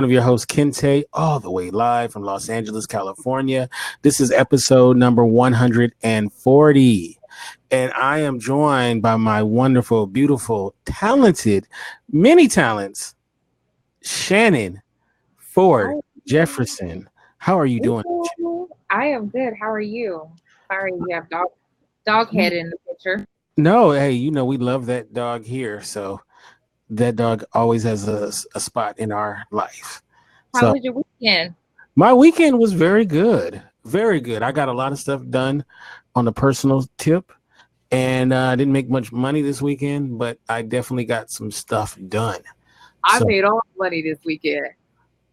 One of your hosts, Kente, all the way live from Los Angeles, California. This is episode number 140. And I am joined by my wonderful, beautiful, talented, many talents, Shannon Ford Jefferson. How are you doing? I am good. How are you? Sorry, you have dog head in the picture. No, hey, we love that dog here. So that dog always has a spot in our life. How was your weekend? My weekend was very good. Very good. I got a lot of stuff done on the personal tip, and I didn't make much money this weekend, but I definitely got some stuff done. I made all the money this weekend.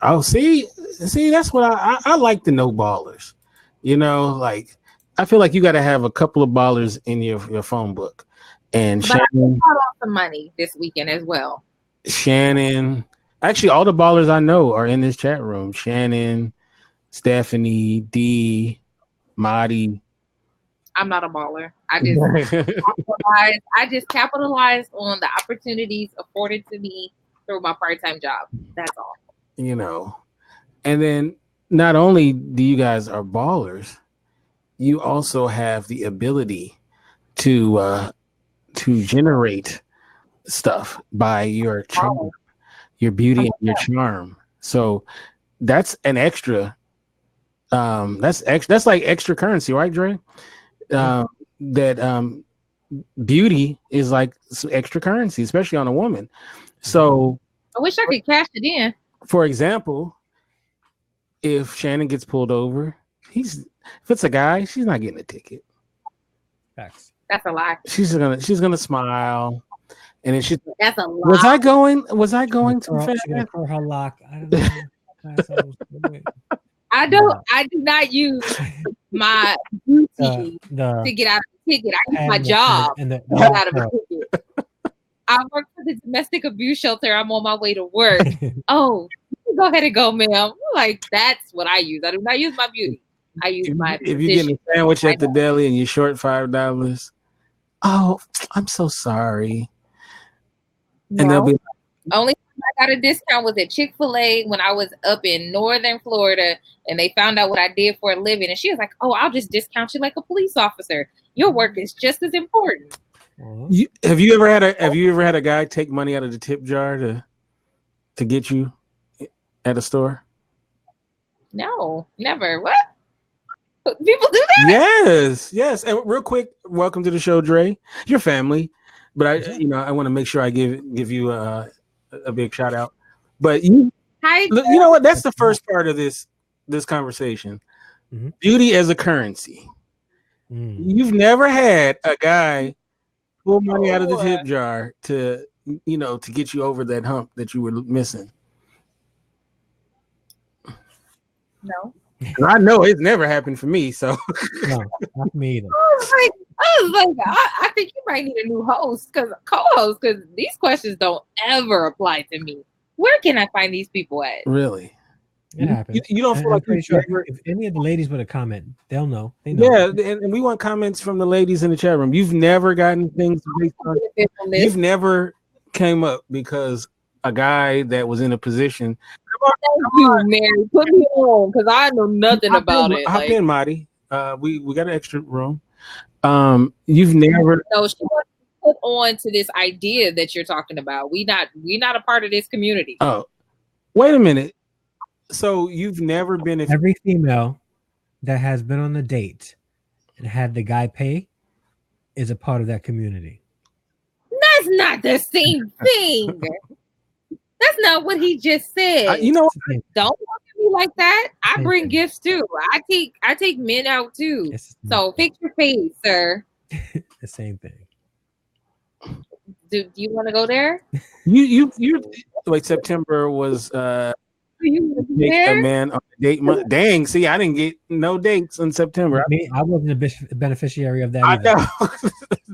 Oh, see, that's what I like to know ballers. Like I feel like you got to have a couple of ballers in your phone book. And but Shannon got off some money this weekend as well. Shannon, actually, all the ballers I know are in this chat room. Shannon, Stephanie, D, Marty. I'm not a baller. I just capitalized on the opportunities afforded to me through my part-time job. That's all. And then not only do you guys are ballers, you also have the ability to generate stuff by your charm, your beauty, and your charm. So that's an extra. That's like extra currency, right, Dre? That beauty is like some extra currency, especially on a woman. So I wish I could cash it in. For example, if Shannon gets pulled over, if it's a guy, she's not getting a ticket. Facts. That's a lie. She's gonna smile, and then that's a lie. Was I going too fast? She's gonna curl her lock. I don't know. I do not use my beauty to get out of the ticket. I use my job to get out of the ticket. I work for the domestic abuse shelter. I'm on my way to work. Oh, go ahead and go, ma'am. Like, that's what I use. I do not use my beauty. I use my If you get a sandwich at the deli and you're short $5, oh, I'm so sorry. No. And they'll be only time I got a discount was at Chick-fil-A when I was up in northern Florida, and they found out what I did for a living, and she was like, "Oh, I'll just discount you like a police officer. Your work is just as important." Have you ever had a guy take money out of the tip jar to get you at a store? No, never. What? People do that? Yes. And real quick, welcome to the show, Dre. Your family, but I want to make sure I give you a big shout out. But you know what? That's the first part of this conversation. Mm-hmm. Beauty as a currency. You've never had a guy pull money out of the tip jar to get you over that hump that you were missing. No. I know it's never happened for me, so no, not me either. I think you might need a new co-host, because these questions don't ever apply to me. Where can I find these people at? Really? It happens. You don't feel like if any of the ladies would have comment, they'll know. They know. Yeah, and we want comments from the ladies in the chat room. You've never gotten things based on. You've never came up because a guy that was in a position. Thank you, Mary. Put me on, because I know nothing about it. Hop in, Marty. We got an extra room. You've never. No, she wasn't put on to this idea that you're talking about. We not a part of this community. Oh, wait a minute. So you've never been every female that has been on a date and had the guy pay is a part of that community. That's not the same thing. That's not what he just said. Don't look at me like that. I bring gifts too. I take men out too. So fix your face, sir. The same thing. Do you want to go there? You like September was a man on a date month. Dang, see, I didn't get no dates in September. I wasn't a beneficiary of that either. I know.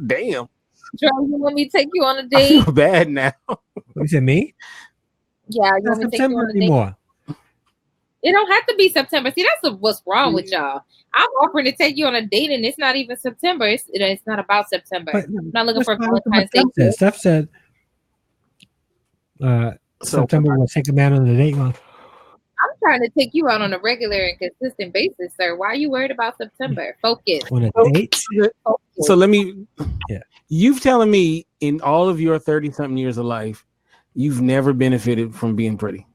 Damn. Joe, you want me to take you on a date? I feel bad now. You said me? Yeah, you want me to take you on a date? Anymore. It don't have to be September. See, that's what's wrong with y'all. I'm offering to take you on a date, and it's not even September. It's not about September. I'm not looking for Valentine's Day. Steph said September will take a man on a date. trying to take you out on a regular and consistent basis, sir. Why are you worried about September? Focus. On a date? So let me. Yeah. You've telling me in all of your 30-something years of life, you've never benefited from being pretty.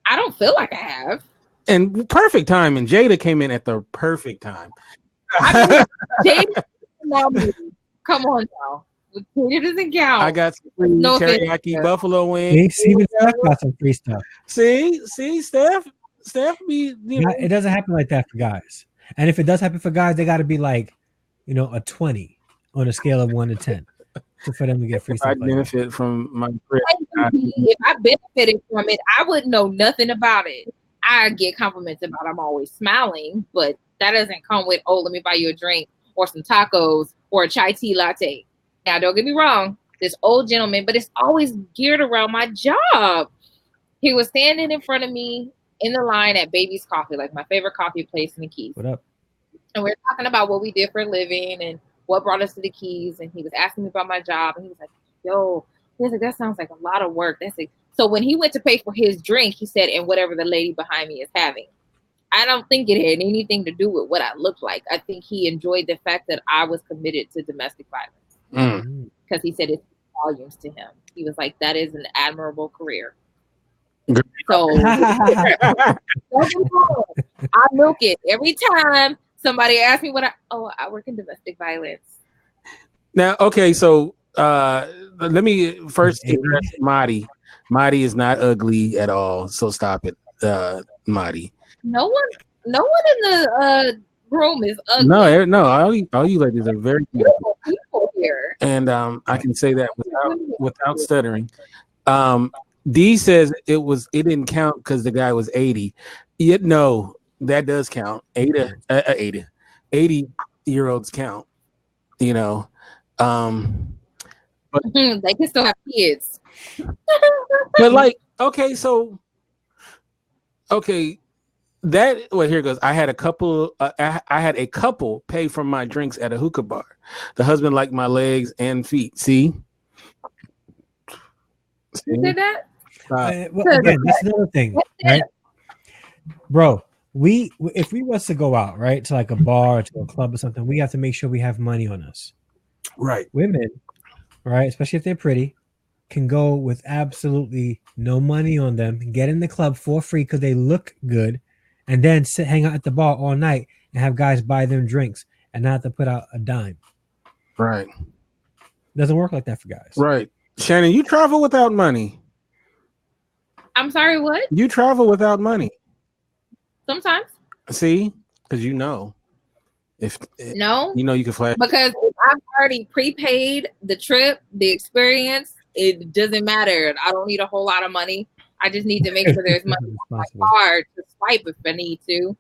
I don't feel like I have. And perfect time. And Jada came in at the perfect time. Jada, come on now. It doesn't count. I got some free teriyaki buffalo wings. See, Steph got some free stuff. See, Steph be. It doesn't happen like that for guys. And if it does happen for guys, they got to be like, a 20 on a scale of 1 to 10 for them to get free stuff. I benefit from my. If I benefited from it, I wouldn't know nothing about it. I get compliments about I'm always smiling, but that doesn't come with, let me buy you a drink or some tacos or a chai tea latte. Now, don't get me wrong, this old gentleman, but it's always geared around my job. He was standing in front of me in the line at Baby's Coffee, like my favorite coffee place in the Keys. What up? And we were talking about what we did for a living and what brought us to the Keys. And he was asking me about my job. And he was like, yo, that sounds like a lot of work. So when he went to pay for his drink, he said, and whatever the lady behind me is having. I don't think it had anything to do with what I looked like. I think he enjoyed the fact that I was committed to domestic violence. Because he said it volumes to him. He was like, that is an admirable career. So I milk it every time somebody asks me I work in domestic violence. Now, okay, so let me first address Madi. Madi is not ugly at all, so stop it, Madi. No one in the room is ugly. No, all you ladies are very beautiful people here, and I can say that without stuttering. D says it didn't count because the guy was 80. Yet no, that does count. 80-year-olds count. But they can still have kids. But here goes. I had a couple. I had a couple pay for my drinks at a hookah bar. The husband liked my legs and feet. See? You did that? Again, that's another thing, right? Bro, if we was to go out, right, to like a bar or to a club or something, we have to make sure we have money on us. Right. Women, right, especially if they're pretty, can go with absolutely no money on them, get in the club for free because they look good, and then hang out at the bar all night and have guys buy them drinks and not have to put out a dime. Right. Doesn't work like that for guys. Right. Shannon, you travel without money. I'm sorry, what? You travel without money. Sometimes. See? Because you can flash. Because if I've already prepaid the trip, the experience, it doesn't matter. I don't need a whole lot of money. I just need to make sure there's money on my card to swipe if I need to.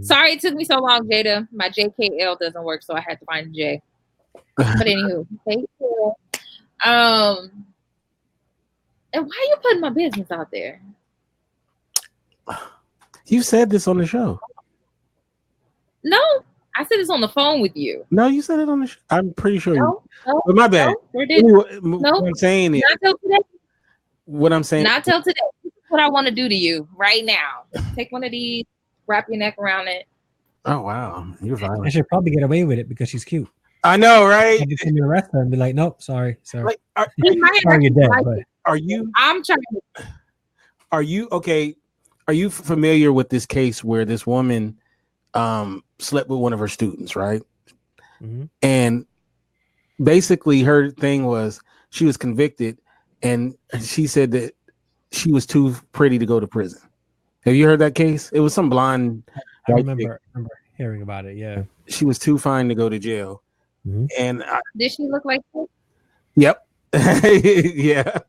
Sorry it took me so long, Jada. My JKL doesn't work, so I had to find J. But anywho, thank you. And why are you putting my business out there? You said this on the show. No, I said this on the phone with you. No, you said it on the show. I'm pretty sure. No, but my bad. What I'm saying is, not till today. What I'm saying. Not till today. This is what I want to do to you right now. Take one of these, wrap your neck around it. Oh wow, you're violent. I should probably get away with it because she's cute. I know, right? I'd be coming to arrest her and be like, "Nope, sorry." Like, sorry, you're dead. But. Are you? I'm trying. Are you okay? Are you familiar with this case where this woman slept with one of her students, right? Mm-hmm. And basically, her thing was she was convicted, and she said that she was too pretty to go to prison. Have you heard that case? It was some blonde. I remember hearing about it. Yeah, she was too fine to go to jail. Mm-hmm. And did she look like this? Yep. Yeah.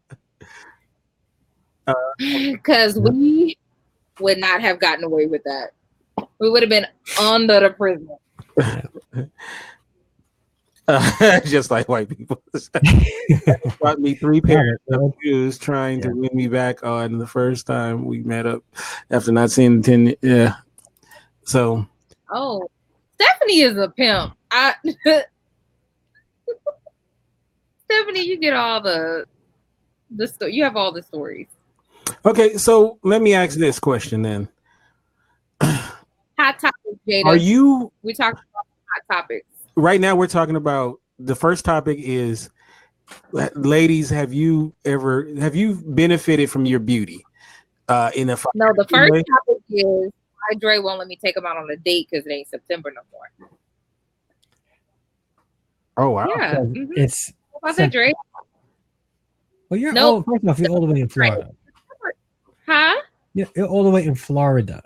Because we would not have gotten away with that. We would have been under the prison. Just like white people. Bought me 3 pairs of shoes trying to win me back on the first time we met up after not seeing 10. Yeah. So. Oh, Stephanie is a pimp. Stephanie, you get all the You have all the stories. Okay, so let me ask this question then. Hot topics, Jada. We talking about hot topics. Right now we're talking about the first topic is, ladies, have you benefited from your beauty? In a No, the first topic is why Dre won't let me take him out on a date because it ain't September no more. Oh wow. Yeah. It's about that, Dre? Well, you're all the way in Florida. Huh? Yeah, you're all the way in Florida.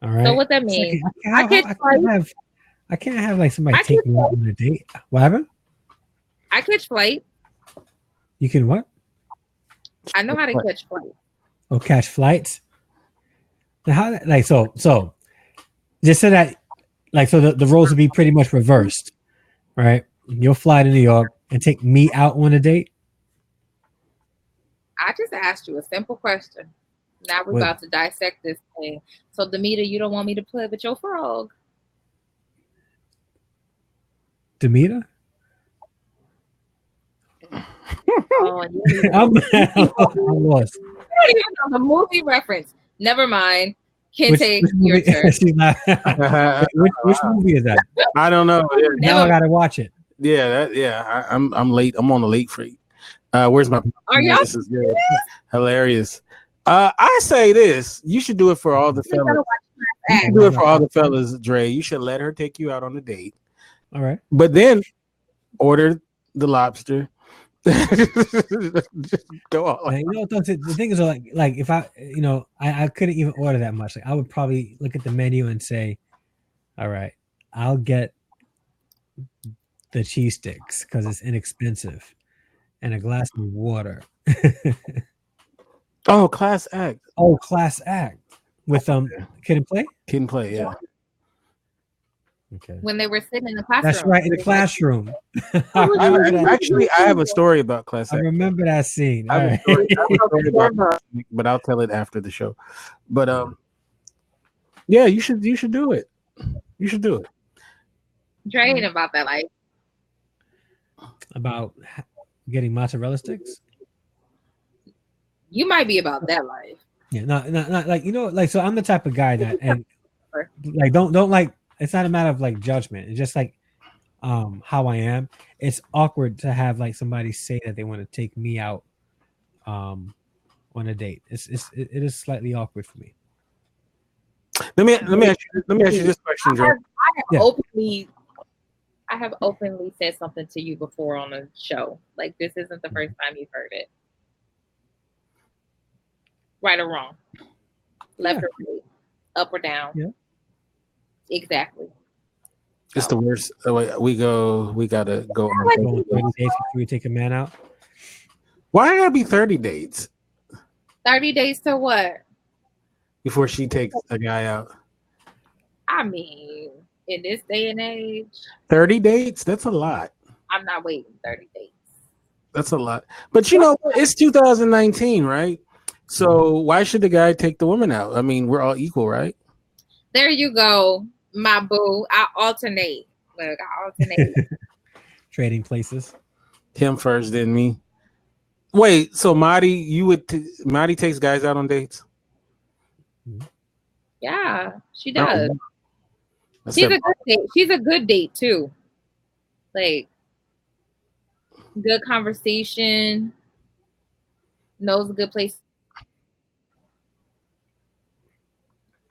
All right. So what that means? I can't have like somebody take me out on a date. What happened? I catch flight. You can what? I know how to catch flight. Oh, catch flights. Now how like so just so that like so the roles would be pretty much reversed, right? You'll fly to New York and take me out on a date. I just asked you a simple question. Now we're about to dissect this thing. So, Demeter, you don't want me to play with your frog? Demeter? Oh, I'm lost. You don't even know the movie reference. Never mind. Your turn. Which movie is that? I don't know. Now I gotta watch it. Yeah, I'm late. I'm on the late freak. Where's my? Are y'all? This is good. Hilarious. I say this: you should do it for all the fellas. You should do it for all the fellas, Dre. You should let her take you out on a date. All right, but then order the lobster. Go on. The thing is, like if I couldn't even order that much. Like I would probably look at the menu and say, "All right, I'll get the cheese sticks because it's inexpensive, and a glass of water." Oh, class act. Oh, class act with Kid and Play. Kid and Play, yeah. Okay. When they were sitting in the classroom. That's right, in the classroom. Actually, I have a story about class act. I remember that scene. I have a story about, but I'll tell it after the show. But yeah, you should do it. You should do it. Dre ain't about that life. About getting mozzarella sticks. You might be about that life. Yeah, not like like so. I'm the type of guy that and like don't like. It's not a matter of like judgment. It's just like how I am. It's awkward to have like somebody say that they want to take me out on a date. It is slightly awkward for me. Let me ask you this question, Joe. I have openly said something to you before on a show. Like this isn't the first time you've heard it. Right or wrong, left or right, up or down. Yeah, exactly. It's the worst. We gotta go on 30 days before we take a man out. Why gotta be 30 dates? 30 days to what? Before she takes a guy out. I mean, in this day and age, 30 dates? That's a lot. I'm not waiting 30 days. That's a lot. But it's 2019, right? So why should the guy take the woman out? I mean, we're all equal, right? There you go, my boo. I alternate. Look, I alternate. Trading places. Him first, then me. Wait, so Marty, Marty takes guys out on dates? Yeah, she does. She's a good date. She's a good date too. Like good conversation. Knows a good place.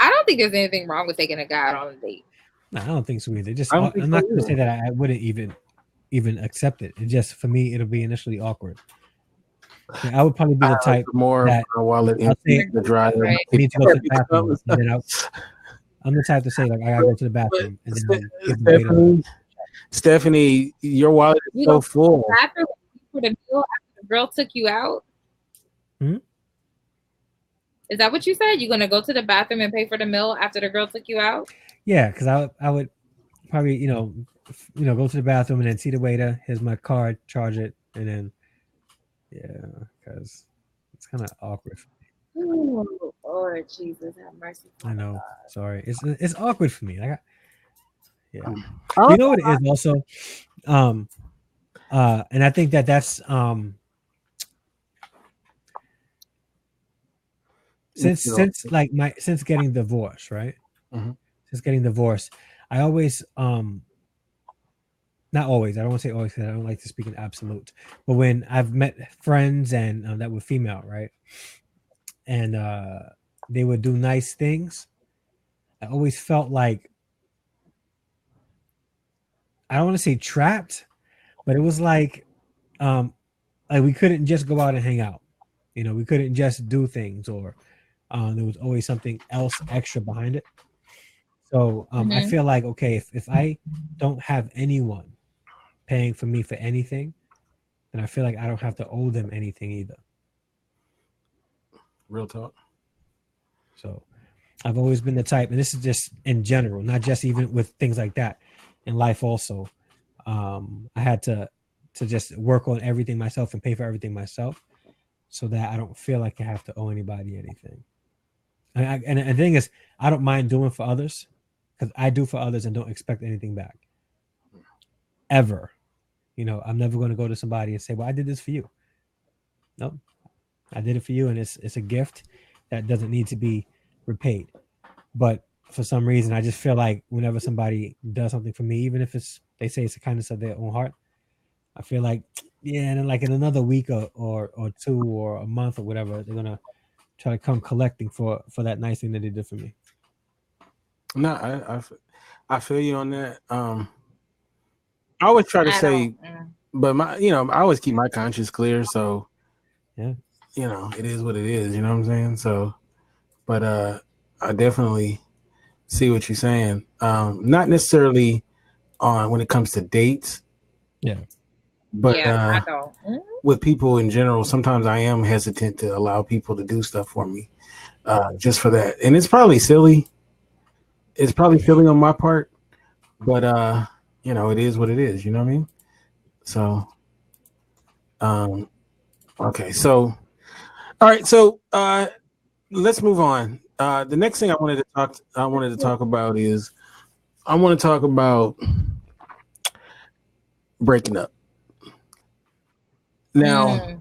I don't think there's anything wrong with taking a guy out on a date. No, I don't think so either. I'm not going to say that I wouldn't even accept it. It just for me, it'll be initially awkward. I would probably be the type more that wallet in the dryer. Right. I need to go to the bathroom. And then I'm the type to say like I gotta go to the bathroom. And then Stephanie, your wallet is so full. After the girl took you out. Hmm? Is that what you said? You're gonna go to the bathroom and pay for the meal after the girl took you out? Yeah, because I would probably go to the bathroom and then see the waiter. Here's my card, charge it, and then because it's kind of awkward for me. Oh, Lord Jesus, have mercy. I know. Sorry, it's awkward for me. You know what it is also, and I think that's since getting divorced, right? Mm-hmm. Since getting divorced, I always not always. I don't want to say always because I don't like to speak in absolute. But when I've met friends and that were female, right, and they would do nice things, I always felt like, I don't want to say trapped, but it was like we couldn't just go out and hang out. We couldn't just do things, or there was always something else extra behind it. So I feel like, okay, if I don't have anyone paying for me for anything, then I feel like I don't have to owe them anything either. Real talk. So I've always been the type, and this is just in general, not just even with things like that, in life also. I had to just work on everything myself and pay for everything myself, so that I don't feel like I have to owe anybody anything. And the thing is, I don't mind doing for others, because I do for others and don't expect anything back. Ever. I'm never going to go to somebody and say, well, I did this for you. No, I did it for you, and it's a gift that doesn't need to be repaid. But for some reason, I just feel like whenever somebody does something for me, even if they say it's the kindness of their own heart, I feel like, yeah, and then like in another week or two or a month or whatever, they're going to try to come collecting for that nice thing that they did for me. No, I feel you on that. I always try to say, but I always keep my conscience clear. So, yeah, it is what it is. You know what I'm saying? So, but I definitely see what you're saying. Not necessarily on when it comes to dates. Yeah. But with people in general, sometimes I am hesitant to allow people to do stuff for me, just for that. And it's probably silly. It's probably silly on my part, but it is what it is. You know what I mean? So, okay. So, all right. So, let's move on. The next thing I wanted to talk about is I want to talk about breaking up. Now,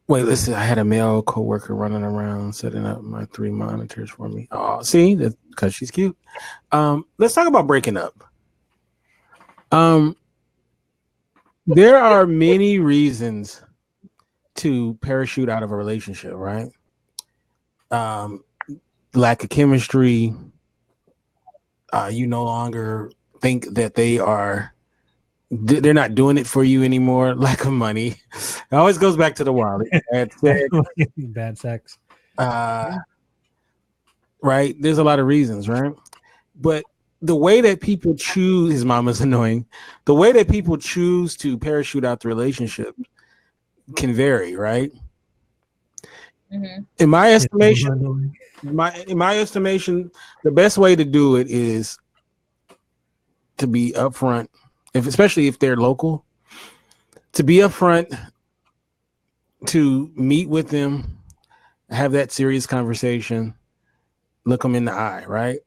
wait, listen, I had a male coworker running around setting up my 3 monitors for me. Oh, see, that's because she's cute. Let's talk about breaking up. There are many reasons to parachute out of a relationship, right? Lack of chemistry. You no longer think that they're not doing it for you anymore. Lack of money. It always goes back to the wild. Bad sex. Right. There's a lot of reasons, right? But the way that people choose, his mama's annoying. The way that people choose to parachute out the relationship can vary, right? Mm-hmm. In my estimation, the best way to do it is to be upfront. Especially if they're local, to be upfront, to meet with them, have that serious conversation, look them in the eye, right?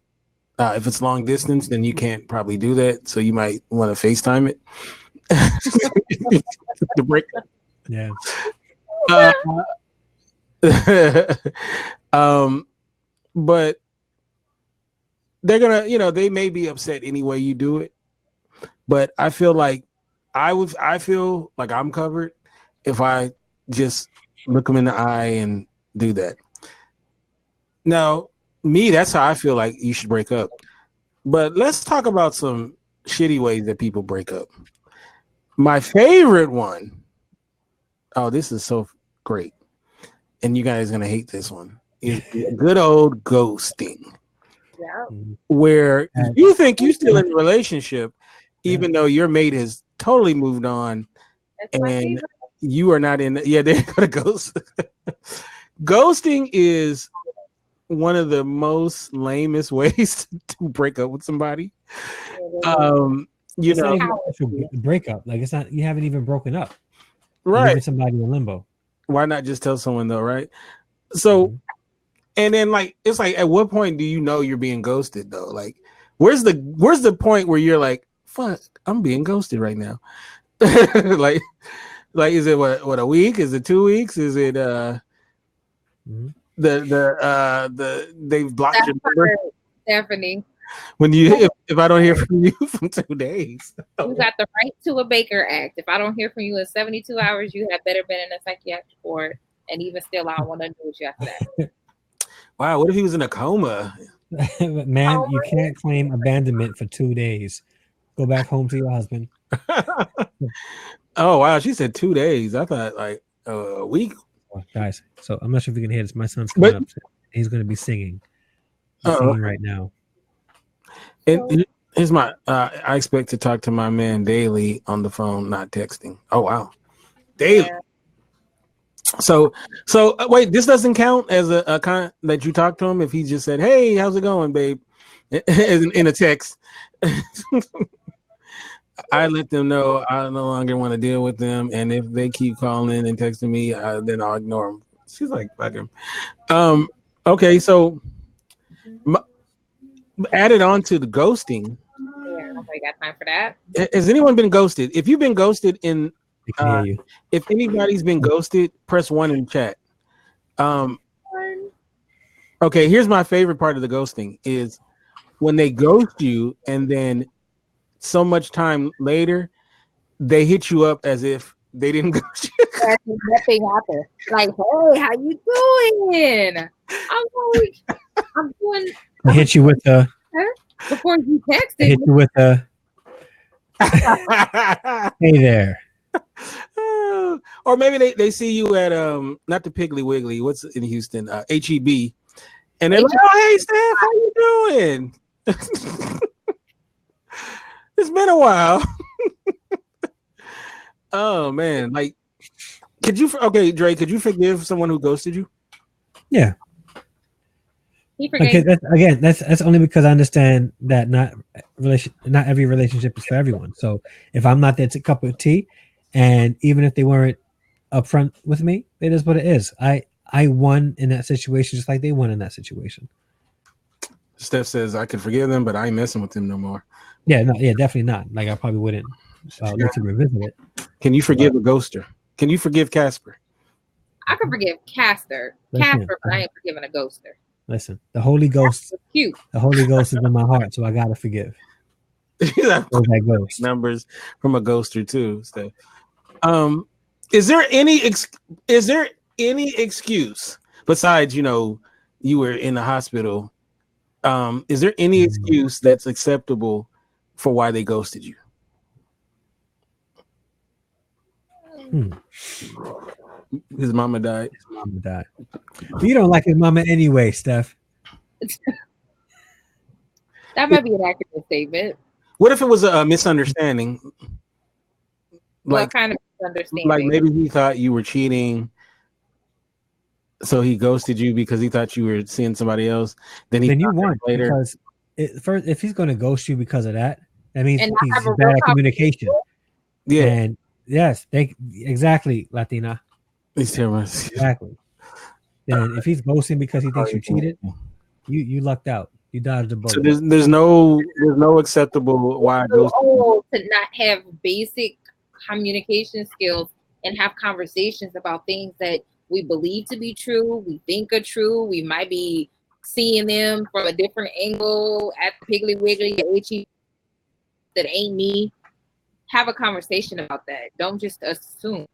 If it's long distance, then you can't probably do that. So you might want to FaceTime it. To break. Yeah. But they're gonna, they may be upset any way you do it. But I feel like I feel like I'm covered if I just look them in the eye and do that. Now, that's how I feel like you should break up. But let's talk about some shitty ways that people break up. My favorite one. Oh, this is so great. And you guys are going to hate this one. Is good old ghosting. Yeah. Where you think you're still in a relationship, even though your mate has totally moved on, and you are not in. Yeah, they're gonna ghost. Ghosting is one of the most lamest ways to break up with somebody. It's not even a breakup. Like, it's not. You haven't even broken up. Right. Leaving somebody in limbo. Why not just tell someone though? Right. So, and then it's like, at what point do you know you're being ghosted though? Like, where's the point where you're like, fuck, I'm being ghosted right now. like is it what a week? Is it 2 weeks? Is it they've blocked your number. Stephanie. When you if I don't hear from you from 2 days. You got the right to a Baker Act. If I don't hear from you in 72 hours, you have better been in a psychiatric ward. And even still, I don't want to do with you after that. Wow, what if he was in a coma? Man, you can't claim abandonment for 2 days. Go back home to your husband. Oh wow, she said 2 days. I thought like a week. Oh, guys, so I'm not sure if you can hear this. My son's coming up. He's going to be singing. He's singing right now. Here's my. I expect to talk to my man daily on the phone, not texting. Oh wow, daily. Yeah. So wait, this doesn't count as a kind that you talk to him if he just said, "Hey, how's it going, babe?" in a text. I let them know I no longer want to deal with them, and if they keep calling and texting me, then I'll ignore them. She's like, "Fuck him." Okay, so added on to the ghosting. Yeah, nobody got time for that. Has anyone been ghosted? If you've been ghosted in, if anybody's been ghosted, press 1 in chat. Okay, here's my favorite part of the ghosting is when they ghost you and then so much time later they hit you up as if they didn't ghost you. Nothing happened. Like, hey, how you doing? I'm doing. I hit you with the. Before you texted. I hit you with the. Hey there. Or maybe they see you at not the Piggly Wiggly. What's in Houston? HEB, and they're like, "Oh, hey, Steph, how you doing?" It's been a while. Oh man, like, okay, Dre, could you forgive someone who ghosted you? Yeah. Okay, that's only because I understand that not every relationship is for everyone. So if I'm not there to cup of tea, and even if they weren't upfront with me, it is what it is. I won in that situation just like they won in that situation. Steph says I could forgive them, but I ain't messing with them no more. Yeah, no, yeah, definitely not. Like I probably wouldn't look to revisit it. Can you forgive a ghoster? Can you forgive Casper? I can forgive Casper, but I ain't forgiving a ghoster. Listen, the Holy Ghost. Cute. The Holy Ghost is in my heart, so I gotta forgive. That ghost numbers from a ghoster too. So, is there any excuse besides you were in the hospital? Is there any excuse that's acceptable for why they ghosted you? His mama died. You don't like his mama anyway, Steph. That might be an accurate statement. What if it was a misunderstanding? What kind of misunderstanding? Like maybe he thought you were cheating, so he ghosted you because he thought you were seeing somebody else. Then you won later. Because if he's going to ghost you because of that, that means he's bad at communication. Yeah. And yes, exactly, Latina. Exactly. Then if he's ghosting because he thinks you cheated, you lucked out. You dodged the bullet. So there's no acceptable why to not have basic communication skills and have conversations about things that we believe to be true, we think are true, we might be seeing them from a different angle at Piggly Wiggly, HEB, that ain't me. Have a conversation about that. Don't just assume.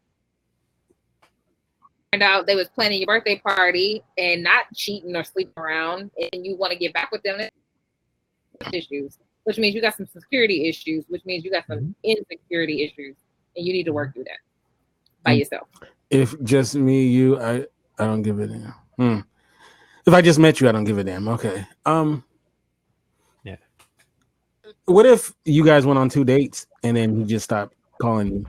Find out they was planning your birthday party and not cheating or sleeping around, and you want to get back with them. Issues, which means you got some security issues, which means you got some insecurity issues, and you need to work through that by yourself. If just me, you, I don't give a damn. If I just met you, I don't give a damn. Okay. Yeah. What if you guys went on 2 dates and then he just stopped calling you,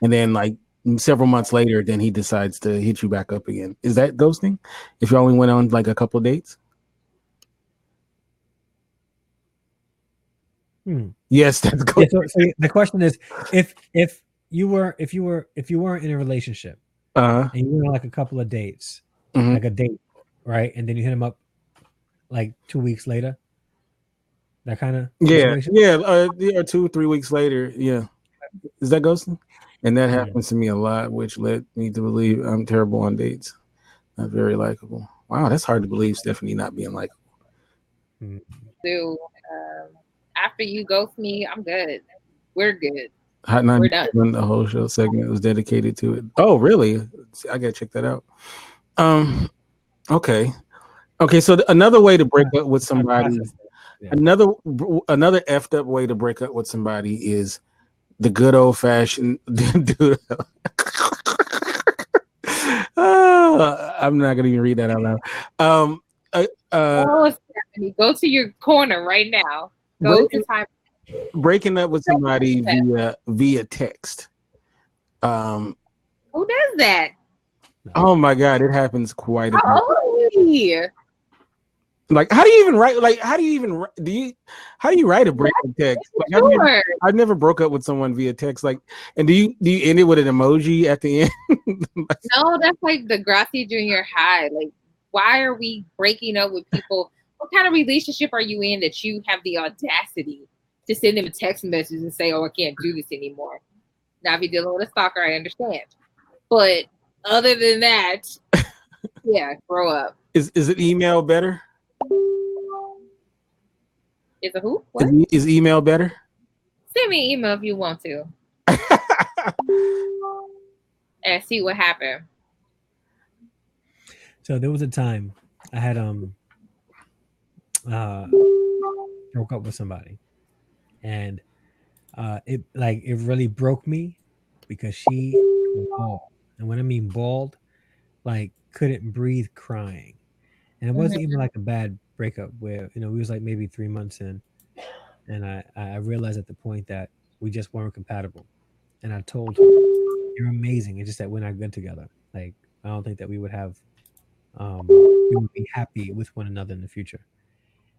and then like several months later, then he decides to hit you back up again? Is that ghosting? If you only went on like a couple of dates? Yes, that's good. Yeah, so the question is, if you weren't in a relationship, and you went on like a couple of dates, like a date, right, and then you hit him up like 2 weeks later, that kind of situation? 2-3 weeks later, is that ghosting? And that happens to me a lot, which led me to believe I'm terrible on dates. Not very likable. Wow, that's hard to believe, Stephanie not being likable. So, after you ghost me, I'm good. We're good. We're done. The whole show segment was dedicated to it. Oh, really? I gotta check that out. Okay. So another way to break up with somebody, another effed up way to break up with somebody is the good old fashioned dude. I'm not gonna even read that out loud. Stephanie, go to your corner right now. Breaking up with somebody via text. Who does that? Oh my God, it happens quite a bit. How old are you? Like, how do you even write? Like, how do you write a breakup text? Like, I've never broke up with someone via text. Like, and do you end it with an emoji at the end? No, that's like the Degrassi Junior High. Like, why are we breaking up with people? What kind of relationship are you in that you have the audacity to send them a text message and say, "Oh, I can't do this anymore"? Now, if you're dealing with a stalker, I understand. But other than that, yeah, grow up. Is it email better? Is it who? What? Is email better? Send me an email if you want to. And see what happened. So there was a time I had broke up with somebody, and it really broke me because she was bald, and when I mean bald, like couldn't breathe, crying, and it wasn't even like a bad breakup where we was like maybe 3 months in, and I realized at the point that we just weren't compatible, and I told her, "You're amazing. It's just that we're not good together. Like I don't think that we would have." We would be happy with one another in the future.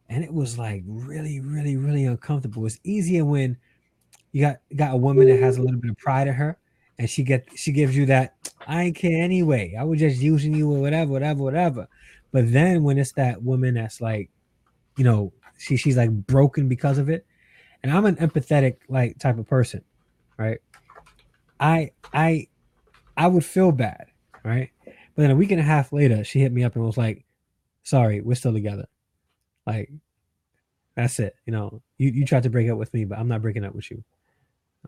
And it was like really, really, really uncomfortable. It's easier when you got a woman that has a little bit of pride in her, and she gives you that, "I ain't care anyway. I was just using you or whatever. But then when it's that woman that's like, she's like broken because of it. And I'm an empathetic like type of person, right? I would feel bad, right? But then a week and a half later, she hit me up and was like, "Sorry, we're still together. Like, that's it. You tried to break up with me, but I'm not breaking up with you."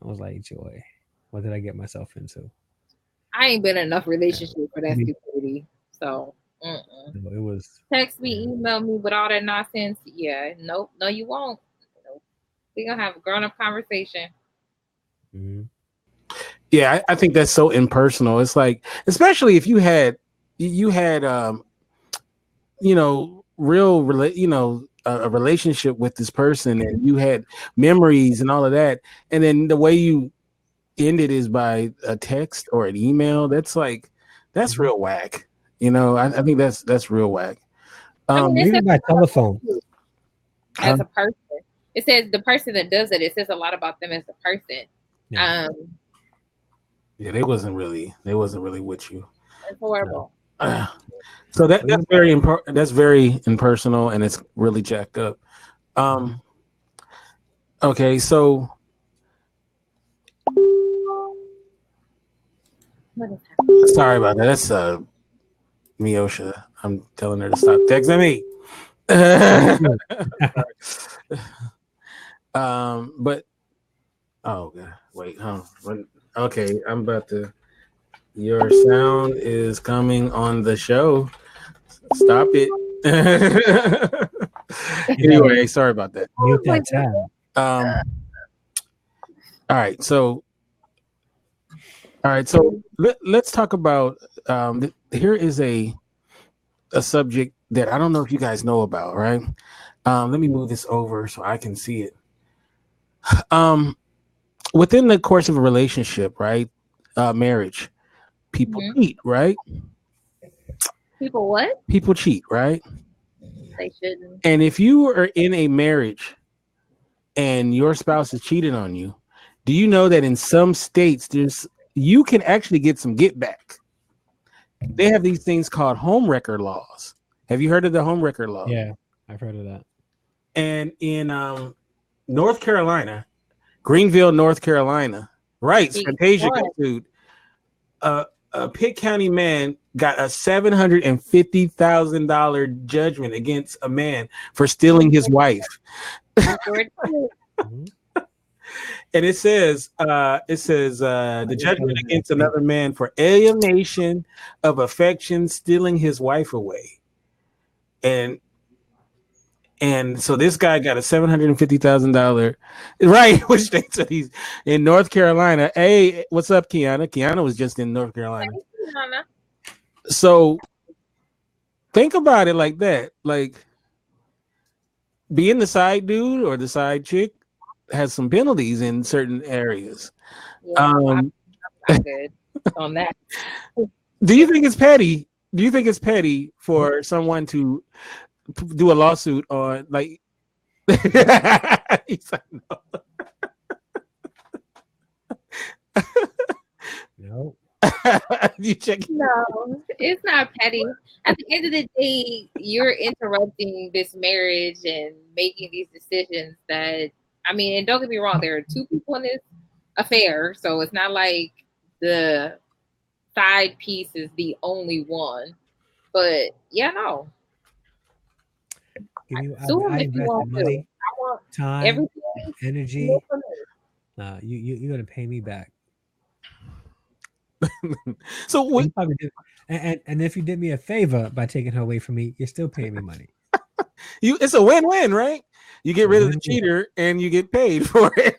I was like, "Joy, what did I get myself into?" I ain't been in enough relationship for that stupidity. So, no, it was text me, email me with all that nonsense. Yeah, nope, no, you won't. Nope. We're gonna have a grown-up conversation. Mm-hmm. Yeah, I think that's so impersonal. It's like, especially if you had a relationship with this person and you had memories and all of that, and then the way you end it is by a text or an email. That's real whack. I think that's real whack. Even by telephone. As a person, it says the person that does it. It says a lot about them as a person. Yeah. Yeah, they wasn't really with you. It's horrible. So that's very important. That's very impersonal, and it's really jacked up. Okay, so sorry about that. That's Miosha. I'm telling her to stop texting me. But oh god, wait, okay, I'm about to. Your sound is coming on the show. Stop it. Anyway, sorry about that. Mute that tab. All right, so let's talk about. Here is a subject that I don't know if you guys know about. Right? Let me move this over so I can see it. Within the course of a relationship, right? Marriage. People cheat, right? People what? People cheat, right? They shouldn't. And if you are in a marriage and your spouse is cheating on you, do you know that in some states you can actually get some get back? They have these things called homewrecker laws. Have you heard of the homewrecker law? Yeah, I've heard of that. And in North Carolina, Greenville, North Carolina, right? Fantasia dude. a Pitt County man got a $750,000 judgment against a man for stealing his wife. And it says the judgment against another man for alienation of affection, stealing his wife away. And so this guy got a $750,000, right? Which state? So he's in North Carolina. Hey, what's up, Kiana? Kiana was just in North Carolina. So think about it like that. Like being the side dude or the side chick has some penalties in certain areas. Yeah, I'm good on that. Do you think it's petty? Do you think it's petty for someone to do a lawsuit on like? He's like, no. No. You check. No, it's not petty. At the end of the day, you're interrupting this marriage and making these decisions that, I mean, and don't get me wrong, there are two people in this affair, so it's not like the side piece is the only one. But yeah, no. I invested money, time, everything, energy. You're gonna pay me back. So what? And if you did me a favor by taking her away from me, you're still paying me money. It's a win-win, right? You get rid of the cheater and you get paid for it.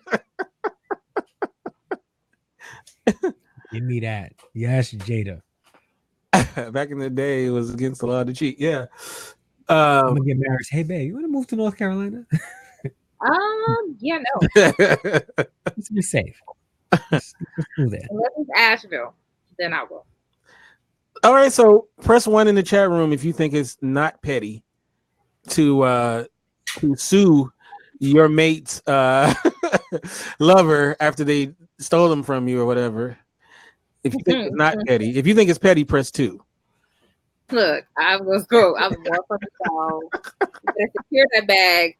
Give me that. Yes, Jada. Back in the day, it was against the law to cheat. Yeah. I'm gonna get married. Hey, babe, you want to move to North Carolina? Yeah, no. Let's be safe. Let's do that. Unless it's Asheville, then I will. All right, so press 1 in the chat room if you think it's not petty to sue your mate's lover after they stole them from you or whatever. If you think it's not petty, if you think it's petty, press 2. Look, I'm gonna go. I'm more from the dog. Secure that bag.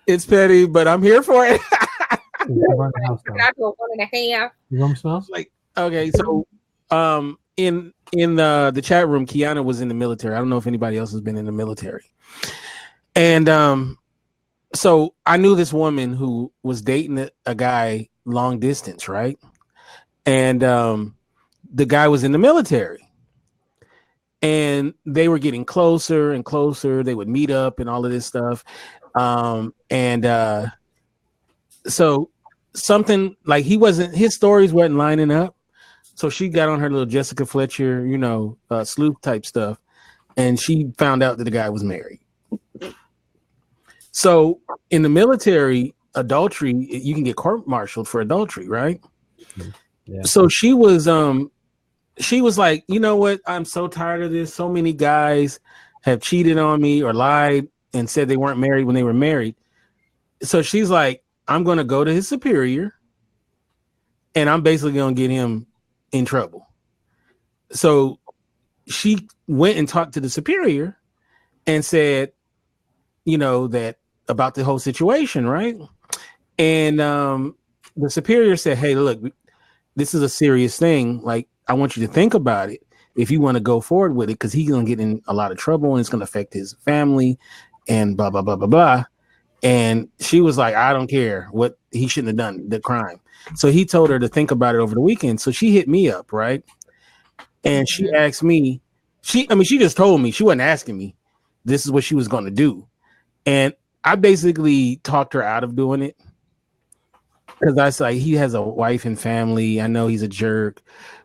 It's petty, but I'm here for it. I go 1.5. The room smells like okay. So, in the chat room, Kiana was in the military. I don't know if anybody else has been in the military, and so I knew this woman who was dating a guy long distance, right? And the guy was in the military, and they were getting closer and closer. They would meet up and all of this stuff. So something like his stories weren't lining up. So she got on her little Jessica Fletcher, sleuth type stuff. And she found out that the guy was married. So in the military, adultery, you can get court-martialed for adultery, right? Yeah. So she was like, you know what? I'm so tired of this. So many guys have cheated on me or lied and said they weren't married when they were married. So she's like, I'm going to go to his superior and I'm basically going to get him in trouble. So she went and talked to the superior and said, that about the whole situation, right? And the superior said, hey, look, this is a serious thing. Like, I want you to think about it if you want to go forward with it, because he's going to get in a lot of trouble and it's going to affect his family and blah, blah, blah, blah, blah. And she was like, I don't care what he shouldn't have done the crime. So he told her to think about it over the weekend. So she hit me up, right? And she asked me, she just told me, she wasn't asking me, this is what she was going to do. And I basically talked her out of doing it. Because I was like, he has a wife and family. I know he's a jerk,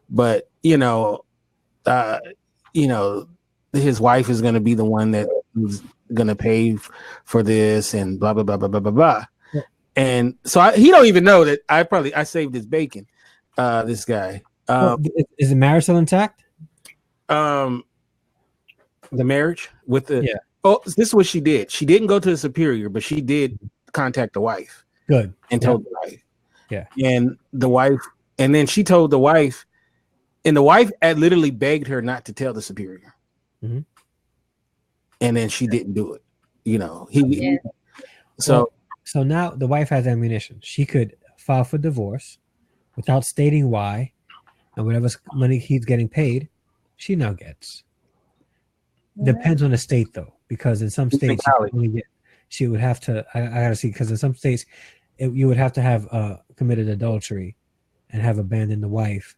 but his wife is going to be the one that is going to pay for this and blah, blah, blah, blah, blah, blah, blah. Yeah. And so he don't even know that I saved his bacon, this guy. Is the marriage still intact? The marriage with this is what she did. She didn't go to the superior, but she did contact the wife. Good. And told the wife. Yeah. And the wife, and then she told the wife, and the wife had literally begged her not to tell the superior. Mm-hmm. And then she didn't do it. So now the wife has ammunition. She could file for divorce, without stating why, and whatever money he's getting paid, she now gets. Depends on the state though, because in some states she would have to. I gotta see, because in some states you would have to have committed adultery and have abandoned the wife,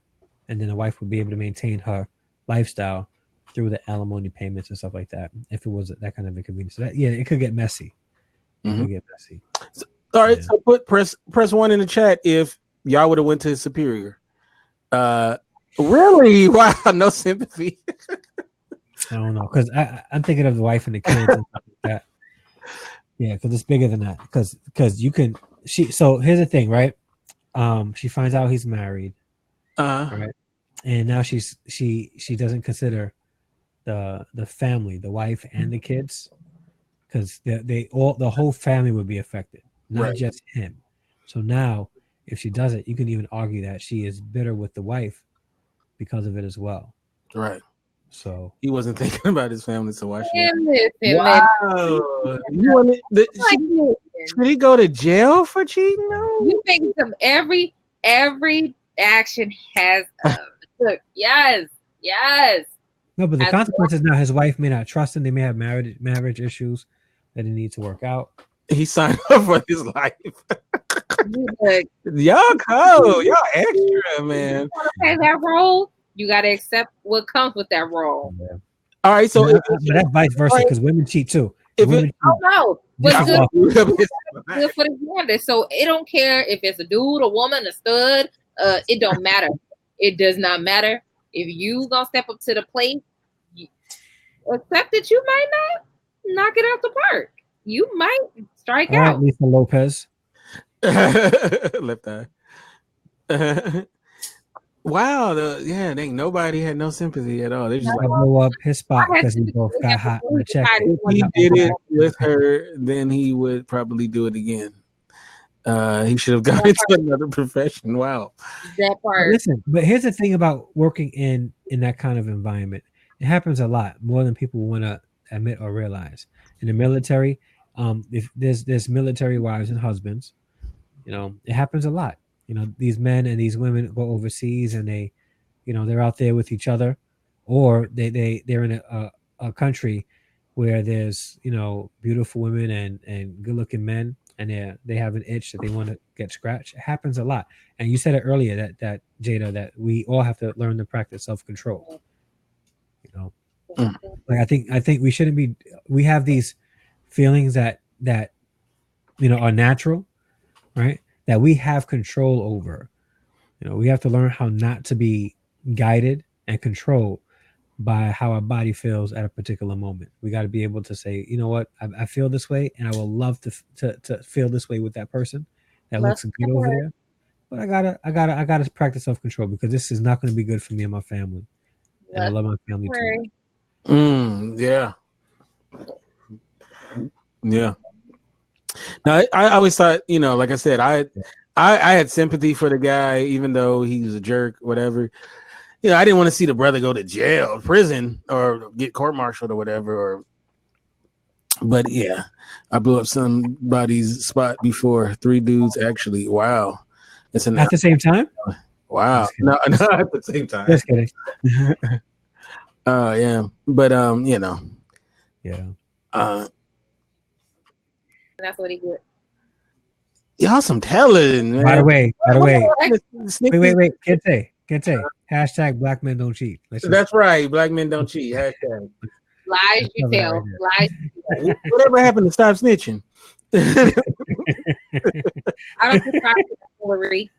and then the wife would be able to maintain her lifestyle through the alimony payments and stuff like that. If it was that kind of inconvenience, so that, yeah, it could get messy. It could get messy. So, all right, so put press 1 in the chat if y'all would have went to his superior. Really? Wow, no sympathy. I don't know, because I'm thinking of the wife and the kids and stuff like that. Yeah, because it's bigger than that. Because you can So here's the thing, right? She finds out he's married, right? And now she doesn't consider the family, the wife and the kids, because the whole family would be affected, not just him. So now, if she does it, you can even argue that she is bitter with the wife because of it as well. Right. So he wasn't thinking about his family, so why should he go to jail for cheating? No. You think every action has yes. No, but the consequences now, his wife may not trust him. They may have marriage issues that he needs to work out. He signed up for his life. Y'all cold. Y'all extra, man. You want to play that role? You got to accept what comes with that role. Yeah. All right, so but that's vice versa, because women cheat too. What's good for the gender. So it don't care if it's a dude, a woman, a stud. It don't matter. It does not matter. If you gonna step up to the plate, accept that you might not knock it out the park. You might strike out. Lisa Lopez. Left eye. Wow, ain't nobody had no sympathy at all. They just blow up his spot because he both got hot on the check. If he did it with her, then he would probably do it again. He should have gone into another profession. Wow. That part. Listen, but here's the thing about working in that kind of environment. It happens a lot, more than people want to admit or realize. In the military, if there's military wives and husbands, it happens a lot. These men and these women go overseas and they, they're out there with each other, or they're in a country where there's, beautiful women and good looking men, and they have an itch that they want to get scratched. It happens a lot. And you said it earlier that Jada, that we all have to learn to practice self-control. Like I think we shouldn't be. We have these feelings that are natural, right? That we have control over. We have to learn how not to be guided and controlled by how our body feels at a particular moment. We got to be able to say, you know what, I feel this way, and I will love to feel this way with that person that looks good over there. But I gotta practice self-control, because this is not going to be good for me and my family. And I love my family too. Yeah. Yeah. Now, I always thought, like I said, I had sympathy for the guy, even though he was a jerk, whatever. I didn't want to see the brother go to jail, prison, or get court-martialed or whatever. But yeah, I blew up somebody's spot before. 3 dudes, actually. Wow. At the same time? Wow. No, at the same time. Just kidding. Yeah. But, Yeah. That's what he did. Y'all some telling, man. By the way. Wait. Can't say. Hashtag Black men don't cheat. That's right. Black men don't cheat. Hashtag. Lies you tell. Lies. Whatever happened to stop snitching? I don't subscribe to Hillary.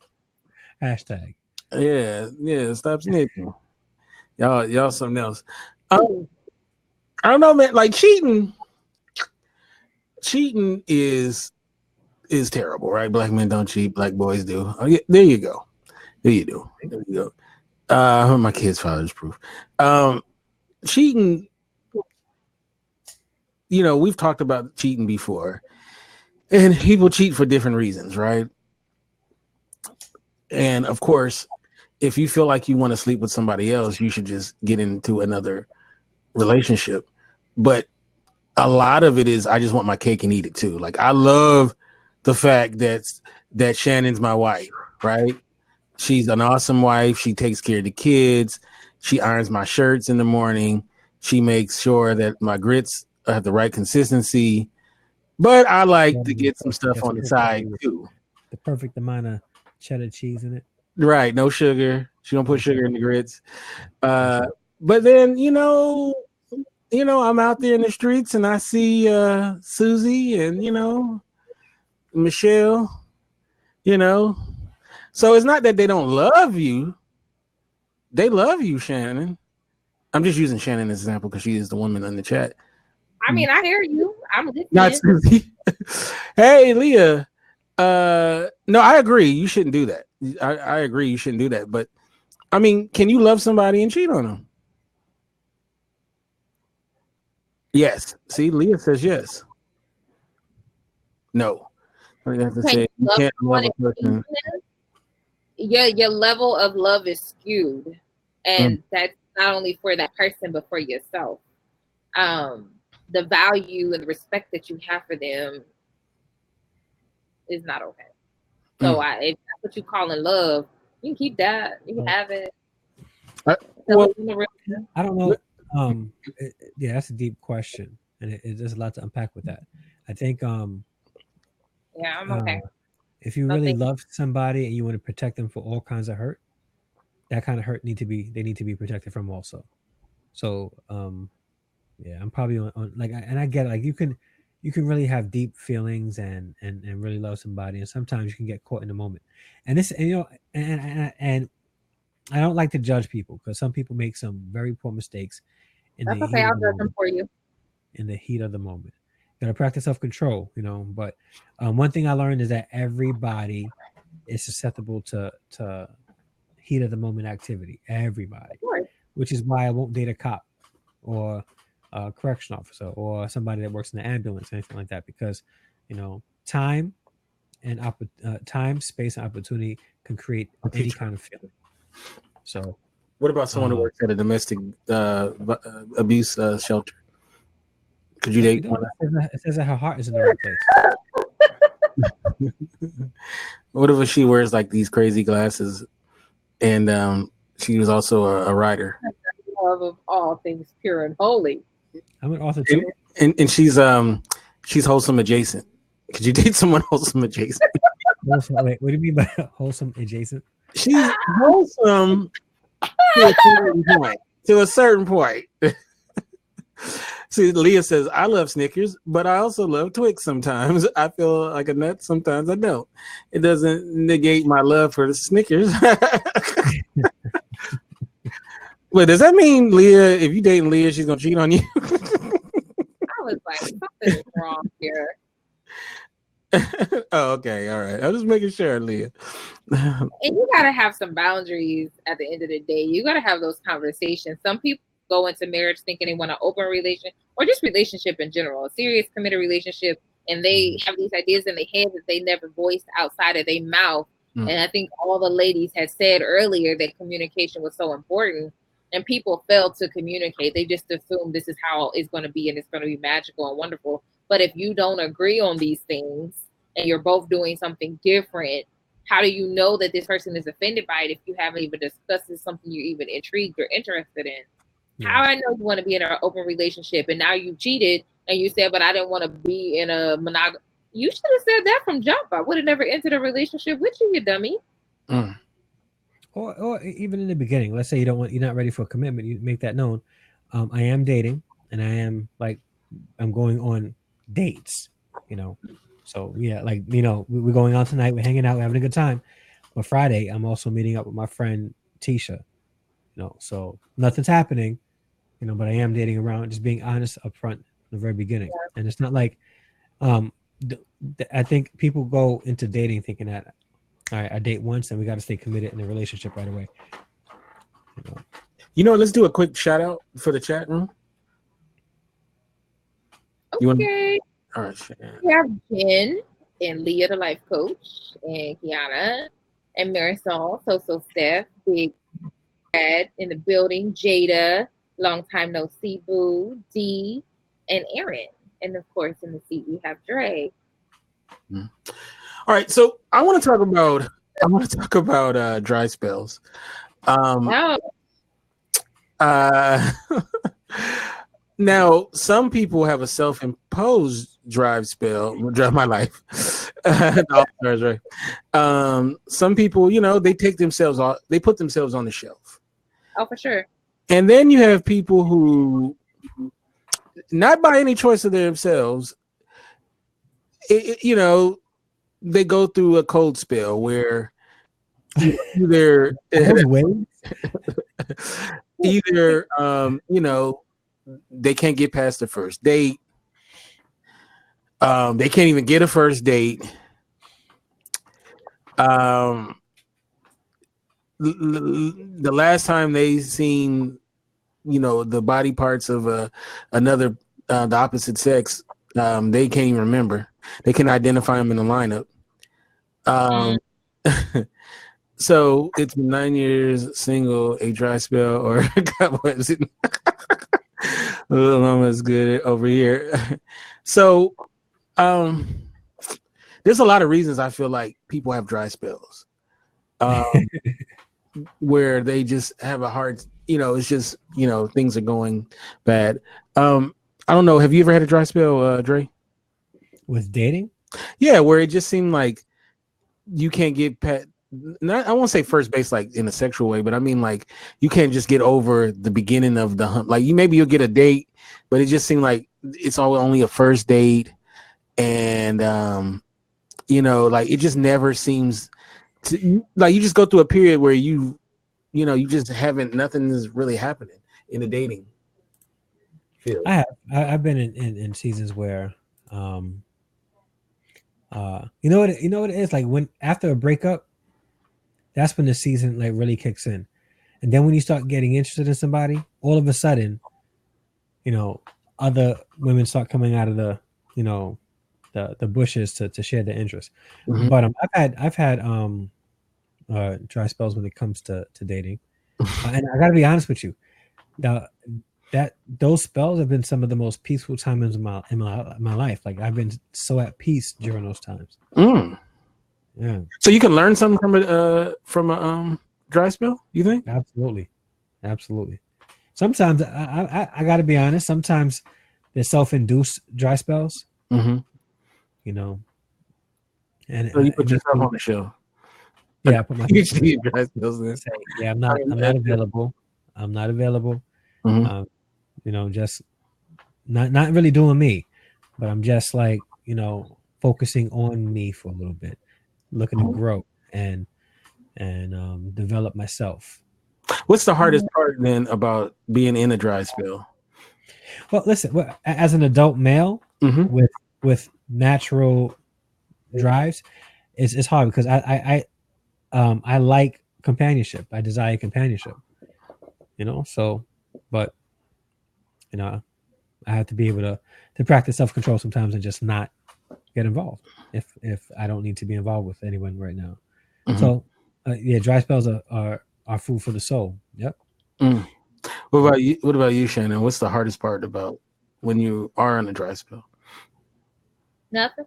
Hashtag. Yeah. Stop snitching. Y'all something else. I don't know, man. Like cheating is terrible, right? Black men don't cheat, black boys do. Oh, yeah, there you go. My kid's father's proof. Cheating, we've talked about cheating before, and people cheat for different reasons, right? And of course, if you feel like you want to sleep with somebody else, you should just get into another relationship. But a lot of it is, I just want my cake and eat it too. Like, I love the fact that Shannon's my wife, right? She's an awesome wife. She takes care of the kids. She irons my shirts in the morning. She makes sure that my grits have the right consistency. But I like to get some stuff on the side too. The perfect amount of cheddar cheese in it. Right, no sugar. She don't put sugar in the grits. But then I'm out there in the streets and I see Susie and Michelle. So it's not that they don't love you. They love you, Shannon. I'm just using Shannon as an example because she is the woman in the chat. I mean, I hear you. I'm listening. Not Susie. Hey, Leah. No, I agree. You shouldn't do that. I agree. You shouldn't do that. But I mean, can you love somebody and cheat on them? Yes. See, Leah says yes. No. I have to say you can't love a person. Your level of love is skewed, and that's not only for that person but for yourself. The value and the respect that you have for them is not okay. So if that's what you call in love, you can keep that. You can have it. I don't know. Yeah, that's a deep question, and there's a lot to unpack with that. I think. I'm okay. If you really love somebody and you want to protect them for all kinds of hurt, that kind of hurt they need to be protected from also. So yeah, I'm probably on like, and I get it, like you can really have deep feelings and really love somebody, and sometimes you can get caught in the moment. And this, and I don't like to judge people because some people make some very poor mistakes That's okay. I'll judge them for you. In the heat of the moment. Got to practice self-control, but one thing I learned is that everybody is susceptible to heat of the moment activity. Everybody, which is why I won't date a cop or a correction officer or somebody that works in the ambulance or anything like that, because time and time, space, and opportunity can create any kind of feeling. So what about someone who works at a domestic abuse shelter? Could you date one? It says that her heart is in the right place. What if she wears like these crazy glasses, and she was also a writer? Love of all things pure and holy. I'm an author too. And she's wholesome adjacent. Could you date someone wholesome adjacent? Wait, what do you mean by wholesome adjacent? She's wholesome to a certain point. See, Leah says, I love Snickers, but I also love Twix sometimes. I feel like a nut, sometimes I don't. It doesn't negate my love for the Snickers. Wait, does that mean, Leah, if you dating Leah, she's going to cheat on you? I was like, something's wrong here. Oh, okay. All right. I'm just making sure, Leah. And you got to have some boundaries at the end of the day. You got to have those conversations. Some people go into marriage thinking they want an open relation or just relationship in general, a serious committed relationship, and they have these ideas in their head that they never voiced outside of their mouth. And I think all the ladies had said earlier that communication was so important, and people failed to communicate. They just assume this is how it's going to be and it's going to be magical and wonderful. But if you don't agree on these things and you're both doing something different, how do you know that this person is offended by it if you haven't even discussed it, something you're even intrigued or interested in? Yeah. How I know you want to be in an open relationship and now you cheated and you said, but I didn't want to be in a monogamous. You should have said that from jump. I would have never entered a relationship with you, you dummy. Or even in the beginning, let's say you're not ready for a commitment. You make that known. I am dating and I'm going on dates, So yeah, we're going out tonight. We're hanging out. We're having a good time. But Friday, I'm also meeting up with my friend Tisha. So nothing's happening, but I am dating around, just being honest up front from the very beginning. Yeah. And it's not like, I think people go into dating thinking that, all right, I date once and we got to stay committed in a relationship right away. Let's do a quick shout out for the chat room. Okay. All right. We have Jen and Leah, the life coach, and Kiana and Marisol, so Steph, Big in the building, Jada, long time no see, Boo, D, and Aaron. And of course, in the seat, we have Dre. All right. So I want to talk about I want to talk about dry spells. No. Now, some people have a self-imposed dry spell, dry my life. Right. Some people, they take themselves off, they put themselves on the shelf. Oh, for sure. And then you have people who, not by any choice of themselves, they go through a cold spell where either they can't get past the first date. They can't even get a first date. The last time they seen, the body parts of another the opposite sex, they can't even remember. They can identify them in the lineup. So it's been 9 years single, a dry spell, or God, what is it? Little mama's good over here. So there's a lot of reasons I feel like people have dry spells, where they just have a hard, it's just, things are going bad. I don't know. Have you ever had a dry spell, Dre? With dating? Yeah, where it just seemed like you can't get past. I won't say first base like in a sexual way, but I mean like you can't just get over the beginning of the hunt. Like you'll get a date, but it just seemed like it's only a first date, and like it just never seems to, like you just go through a period where you just nothing is really happening in the dating field. I've been in seasons where you know what it is, like when after a breakup, that's when the season like really kicks in. And then when you start getting interested in somebody, all of a sudden, other women start coming out of the bushes to share their interest. Mm-hmm. But I've had dry spells when it comes to dating. And I gotta be honest with you, those spells have been some of the most peaceful times in my life. Like I've been so at peace during those times. Yeah. So you can learn something from a dry spell, you think? Absolutely. Sometimes I got to be honest. Sometimes they're self-induced dry spells. Mm-hmm. And so you put yourself on the show. Yeah, I put my dry spells in. Say, yeah, I'm not available. I'm not available. Mm-hmm. Just not really doing me, but I'm just like focusing on me for a little bit. Looking to grow and develop myself. What's the hardest part then about being in a dry spell? Well, listen, as an adult male with natural drives, it's hard because I like companionship. I desire companionship. So, but I have to be able to practice self-control sometimes and just not get involved if I don't need to be involved with anyone right now. Mm-hmm. So dry spells are food for the soul. Yep. What about you, Shannon? What's the hardest part about when you are on a dry spell? Nothing.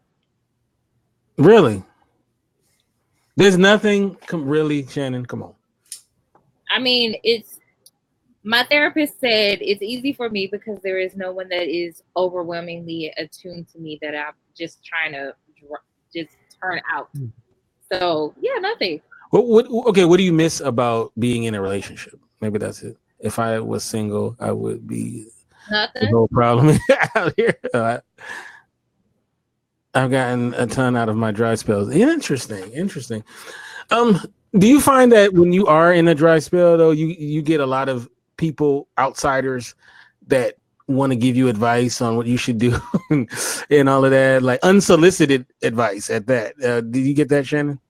Really? There's nothing. Really, Shannon? Come on. I mean, my therapist said it's easy for me because there is no one that is overwhelmingly attuned to me that I'm just trying to just turn out. So yeah, nothing. What do you miss about being in a relationship? Maybe that's it. If I was single, I would be nothing. No problem out here. I've gotten a ton out of my dry spells. Interesting. Do you find that when you are in a dry spell though, you get a lot of people, outsiders, that want to give you advice on what you should do and all of that, like unsolicited advice at that? Did you get that, Shannon?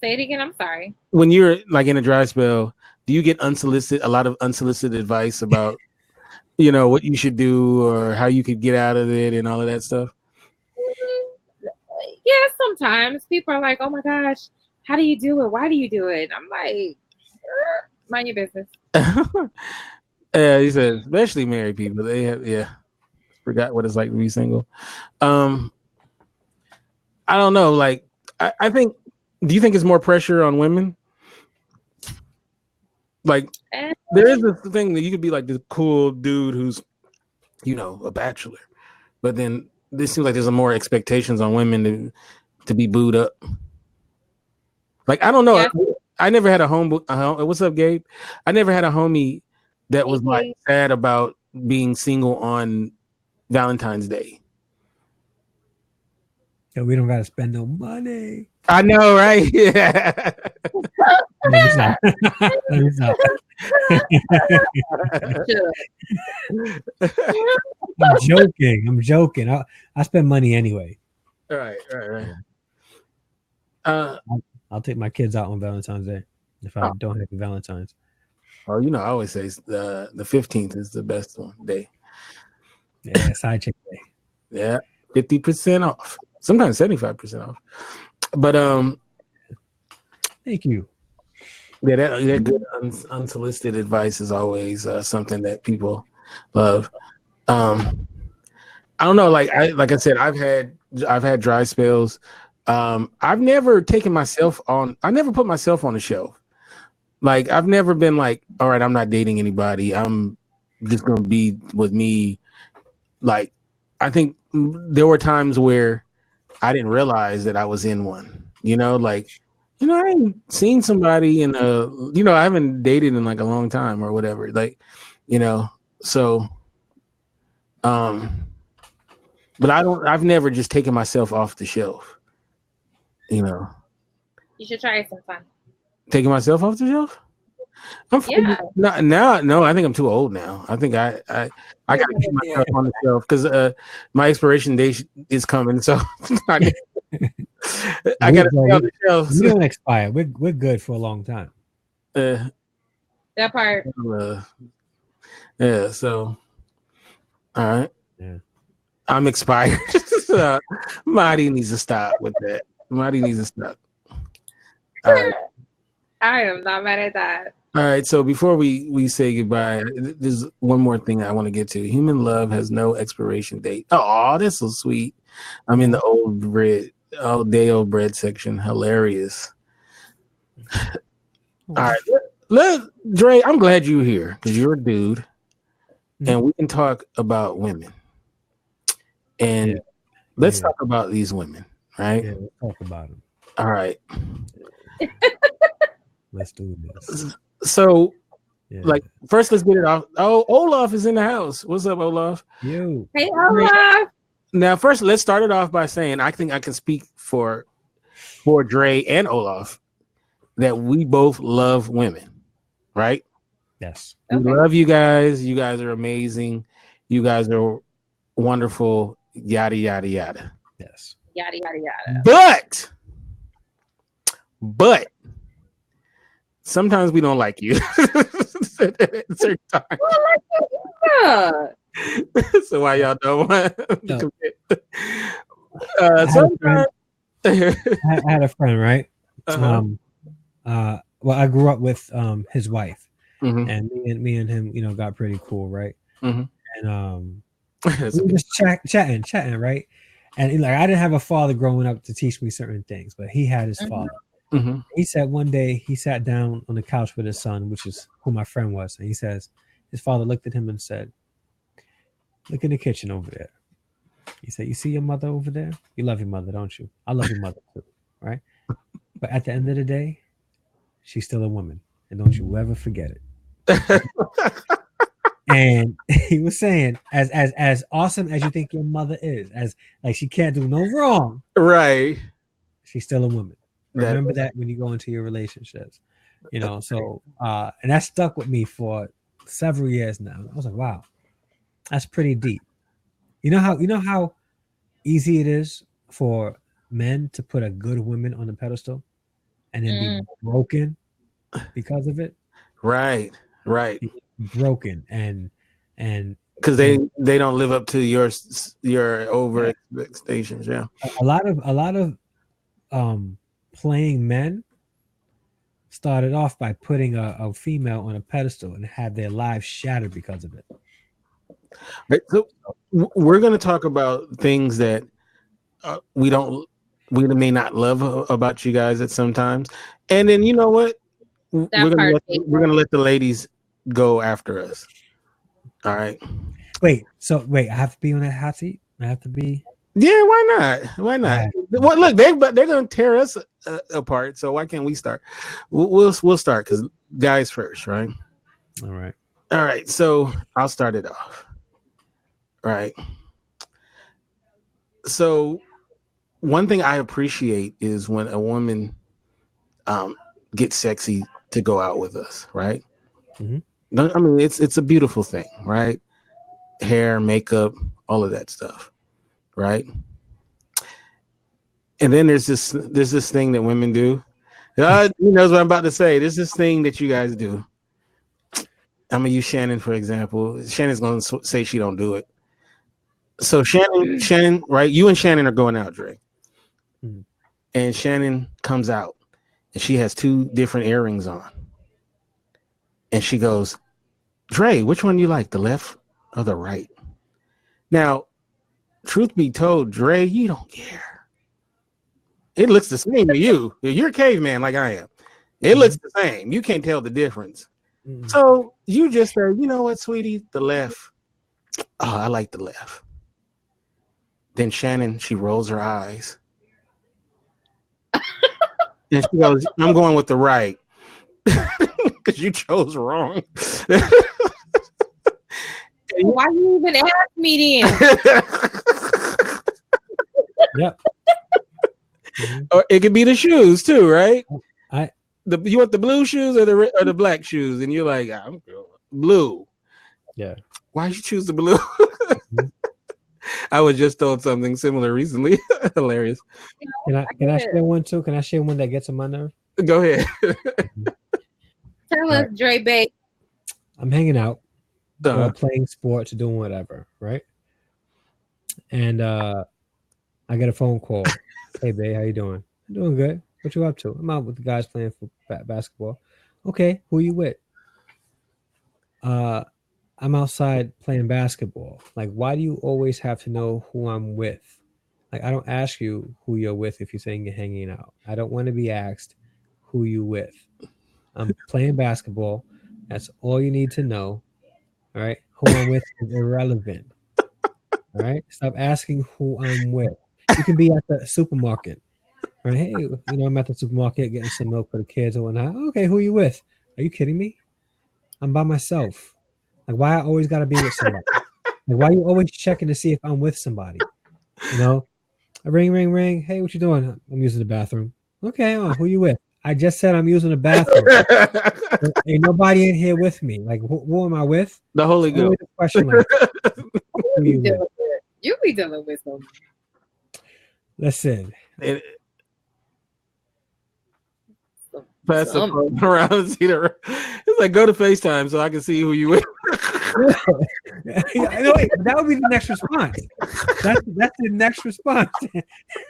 Say it again. I'm sorry. When you're like in a dry spell, do you get a lot of unsolicited advice about, what you should do or how you could get out of it and all of that stuff? Yeah, sometimes people are like, "Oh my gosh, how do you do it? Why do you do it?" I'm like, mind your business. Yeah, he said, especially married people. They have, forgot what it's like to be single. I don't know. Like, I think, Do you think it's more pressure on women? Like, there is this thing that you could be like this cool dude who's, a bachelor, but then this seems like there's more expectations on women to be booed up. Like, I don't know. Yeah. I never had a what's up, Gabe? I never had a homie that was like sad about being single on Valentine's Day. Yeah, we don't gotta spend no money. I know, right? Yeah. Let me stop. I'm joking. I spend money anyway. Right. I'll take my kids out on Valentine's Day if I don't have Valentine's. Oh, I always say the 15th is the best day. Yeah, side chick day. Yeah, 50% off. Sometimes 75% off. But thank you. Yeah, that good unsolicited advice is always something that people love. I don't know. Like I said, I've had dry spells. I've never taken myself on. I never put myself on the shelf. Like, I've never been like, all right, I'm not dating anybody. I'm just gonna be with me. Like, I think there were times where I didn't realize that I was in one. I ain't seen somebody in I haven't dated in like a long time or whatever. Like, so, but I've never just taken myself off the shelf. You should try it sometime. Taking myself off the shelf? No, I think I'm too old now. I think I gotta keep myself on the shelf because my expiration date is coming. So I gotta stay on the shelf. We don't expire. We're good for a long time. That part. Yeah. So, all right. Yeah. I'm expired. Marty needs to stop with that. Marty needs to stop. All right. I am not mad at that. All right, so before we say goodbye, there's one more thing I want to get to. Human love has no expiration date. Oh, that's so sweet. I'm in the old bread section. Hilarious. All right, Dre, I'm glad you're here because you're a dude, and we can talk about women. And let's talk about these women, right? Yeah, let's talk about them. All right. Let's do this. So, first, let's get it off. Oh, Olaf is in the house. What's up, Olaf? You. Hey, Olaf. Now, first, let's start it off by saying I think I can speak for Dre and Olaf that we both love women, right? Yes. We love you guys. You guys are amazing. You guys are wonderful. Yada yada yada. Yes. Yada yada yada. But sometimes we don't like you. At certain times. So why y'all don't want to commit? Sometimes I had a friend, right? Well, I grew up with his wife, and me and him, got pretty cool, right? And we were just chatting, right? And I didn't have a father growing up to teach me certain things, but he had his father. He said one day he sat down on the couch with his son, which is who my friend was, and he says his father looked at him and said, "Look in the kitchen over there." He said, "You see your mother over there? You love your mother, don't you? I love your mother too, right? But at the end of the day, she's still a woman, and don't you ever forget it." And he was saying, as awesome as you think your mother is, as like she can't do no wrong, right? She's still a woman. Remember that when you go into your relationships, So, and that stuck with me for several years now. I was like, wow, that's pretty deep. You know how easy it is for men to put a good woman on a pedestal and then be broken because of it. Right. Broken and because they don't live up to your over expectations. Yeah. A lot of playing men started off by putting a female on a pedestal and had their lives shattered because of it. Right, so we're going to talk about things that we don't we may not love about you guys at sometimes. And then you know what? We're gonna let the ladies go after us. All right. Wait, I have to be on that hot seat? I have to be. Yeah, why not? Why not? Right. Well, look, they're gonna tear us apart. So why can't we start? We'll start because guys first, right? All right. All right. So I'll start it off. All right. So one thing I appreciate is when a woman gets sexy to go out with us, right? Mm-hmm. I mean, it's a beautiful thing, right? Hair, makeup, all of that stuff, right? And then there's this thing that women do. Who knows what I'm about to say? There's this thing that you guys do. I'm gonna use Shannon for example. Shannon's gonna say she don't do it. So Shannon, right? You and Shannon are going out, Dre. Mm-hmm. And Shannon comes out, and she has 2 different earrings on. And she goes, Dre, which one do you like, the left or the right? Now, truth be told, Dre, you don't care. It looks the same to you. You're a caveman like I am. It looks the same. You can't tell the difference. Mm-hmm. So you just say, you know what, sweetie, the left. Oh, I like the left. Then Shannon, she rolls her eyes. And she goes, I'm going with the right. Because you chose wrong. Why you even ask me then? Yep. Or it could be the shoes too, right? You want the blue shoes or the black shoes? And you're like, I'm blue. Yeah. Why'd you choose the blue? I was just told something similar recently. Hilarious. Can I share one too? Can I share one that gets on my nerve? Go ahead. Tell us, Dre, babe. I'm hanging out, playing sports, doing whatever, right? And I get a phone call. Hey, babe, how you doing? I'm doing good. What you up to? I'm out with the guys playing for basketball. Okay, who you with? I'm outside playing basketball. Like, why do you always have to know who I'm with? Like, I don't ask you who you're with if you're saying you're hanging out. I don't want to be asked who you with. I'm playing basketball. That's all you need to know. All right. Who I'm with is irrelevant. All right. Stop asking who I'm with. You can be at the supermarket. Right. Hey, I'm at the supermarket getting some milk for the kids or whatnot. Okay, who are you with? Are you kidding me? I'm by myself. Like, why I always gotta be with somebody? Like, why you always checking to see if I'm with somebody? Ring. Hey, what you doing? I'm using the bathroom. Okay, who you with? I just said I'm using the bathroom. Ain't nobody in here with me. Like, who am I with? The Holy Ghost. Question like, you be dealing with them. Listen. Pass the phone around and see the. It's like, go to FaceTime so I can see who you with. That would be the next response. That's the next response.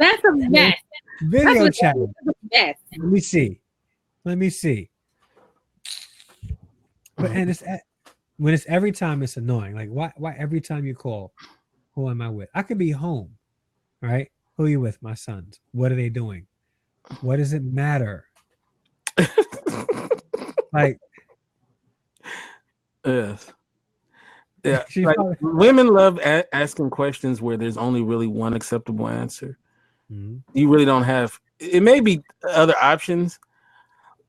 That's a mess. Video chat. Let me see. But when it's every time, it's annoying. Like, why every time you call, who am I with? I could be home, right? Who are you with? My sons. What are they doing? What does it matter? Like, yes. Yeah, like, women love asking questions where there's only really one acceptable answer. Mm-hmm. You really don't have. It may be other options,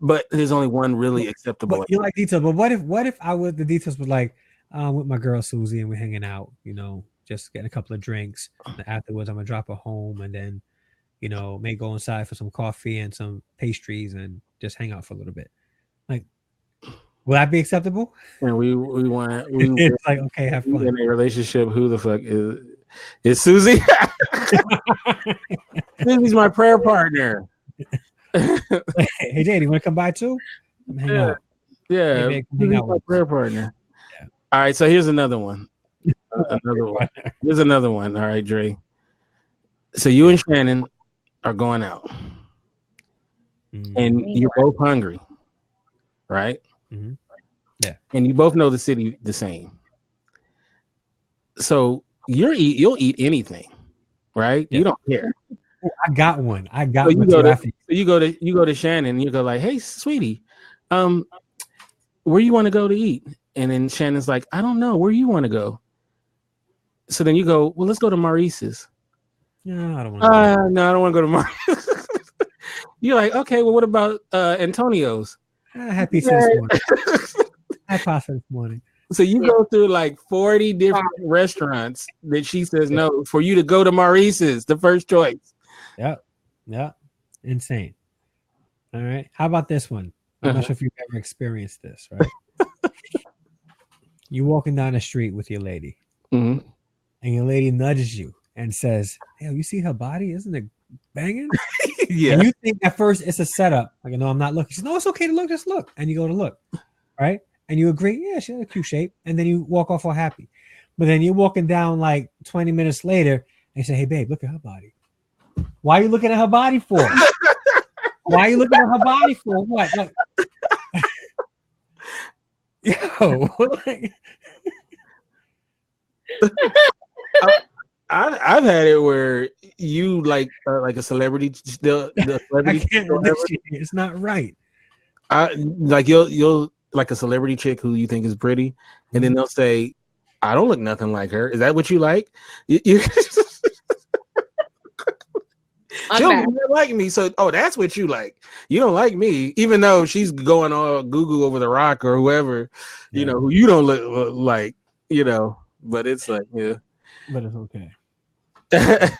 but there's only one really acceptable. But you like details. But what if the details was like, with my girl Susie and we're hanging out, just getting a couple of drinks. And afterwards, I'm gonna drop her home, and then, may go inside for some coffee and some pastries and just hang out for a little bit. Like, will that be acceptable? And we want it's like, okay, have fun in a relationship. Who the fuck is Susie? Susie's my prayer partner. Hey, Jay, you want to come by too? Hang out. Yeah, hey, Susie's my prayer partner. Yeah. All right, so here's another one. Here's another one. All right, Dre. So you and Shannon are going out, and you're both hungry, right? Mm-hmm. Yeah, and you both know the city the same. So you'll eat anything, right? Yeah. You don't care. I got one. So you go to Shannon and you go like, hey, sweetie, where you want to go to eat? And then Shannon's like, I don't know. Where you want to go? So then you go, well, let's go to Maurice's. No, I don't want to. No, I don't want to go to Maurice's. You're like, okay, well, what I Antonio's? I had pizza this morning. I had pasta this morning. So you go through like 40 different restaurants that she says no for you to go to Maurice's, the first choice. Yeah. Insane. All right. How about this one? I'm not sure if you've ever experienced this, right? You're walking down the street with your lady, and your lady nudges you and says, hey, you see her body? Isn't it banging? Yeah. And you think at first it's a setup. Like, no, I'm not looking. She says, no, it's okay to look. Just look. And you go to look, right? And you agree, yeah, she has a cute shape. And then you walk off all happy. But then you're walking down like 20 minutes later and you say, hey, babe, look at her body. Why are you looking at her body for? Why are you looking at her body for? What? Yo. I've had it where you like a celebrity. The celebrity. I can't it's not right. Like you'll like a celebrity chick who you think is pretty, and then they'll say, "I don't look nothing like her." Is that what you like? She'll never like me, so that's what you like. You don't like me, even though she's going all Google over the Rock or whoever, who you don't look like, But it's like, but it's okay. I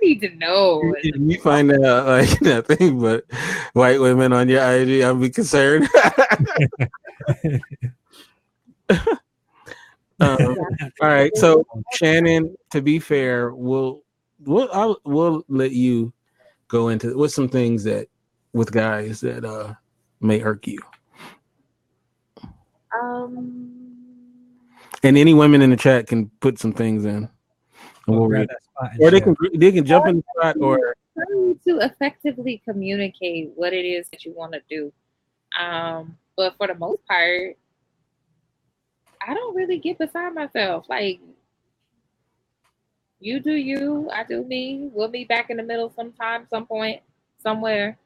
need to know. You find out like nothing but white women on your IG, I'll be concerned. All right, so Shannon, to be fair, we'll let you go into what's some things that with guys that may irk you. And any women in the chat can put some things in. Or they can jump in the spot or to effectively communicate what it is that you want to do. But for the most part, I don't really get beside myself. Like, you do you, I do me. We'll be back in the middle sometime, some point, somewhere.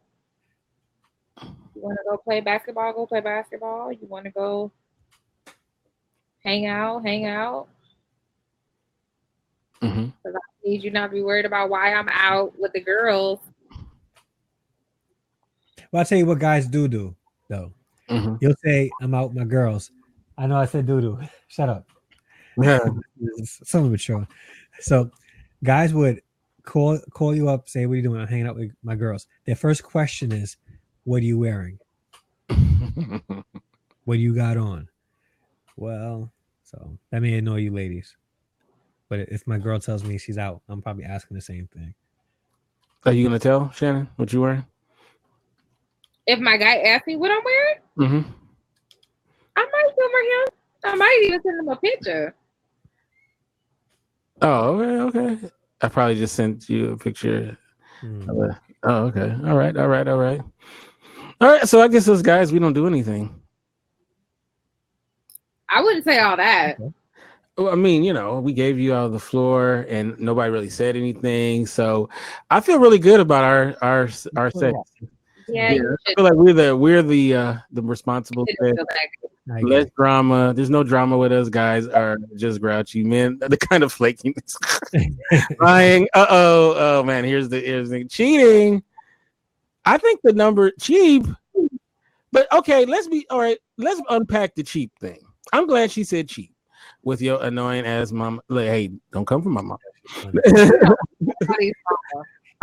You want to go play basketball, go play basketball. You want to go hang out. Because I need you not to be worried about why I'm out with the girls. Well, I'll tell you what guys do, though. You'll say, I'm out with my girls. I know I said doo-doo. Shut up. Yeah. Some of it show. So guys would call you up, say, what are you doing? I'm hanging out with my girls. Their first question is, what are you wearing? What do you got on? Well, so that may annoy you ladies. But if my girl tells me she's out, I'm probably asking the same thing. Are you going to tell Shannon what you're wearing? If my guy asks me what I'm wearing, I might humor him. I might even send him a picture. Oh, okay. I probably just sent you a picture. Okay. All right. So I guess those guys, we don't do anything. I wouldn't say all that. Okay. Well, I mean, we gave you out of the floor and nobody really said anything. So I feel really good about our set. Yeah, I feel like we're the responsible set. Less drama. There's no drama with us. Guys are just grouchy men. The kind of flakiness, lying. Oh man. Here's the cheating. I think the number cheap, but okay. Let's unpack the cheap thing. I'm glad she said cheap with your annoying ass mom. Like, hey, don't come from my mom.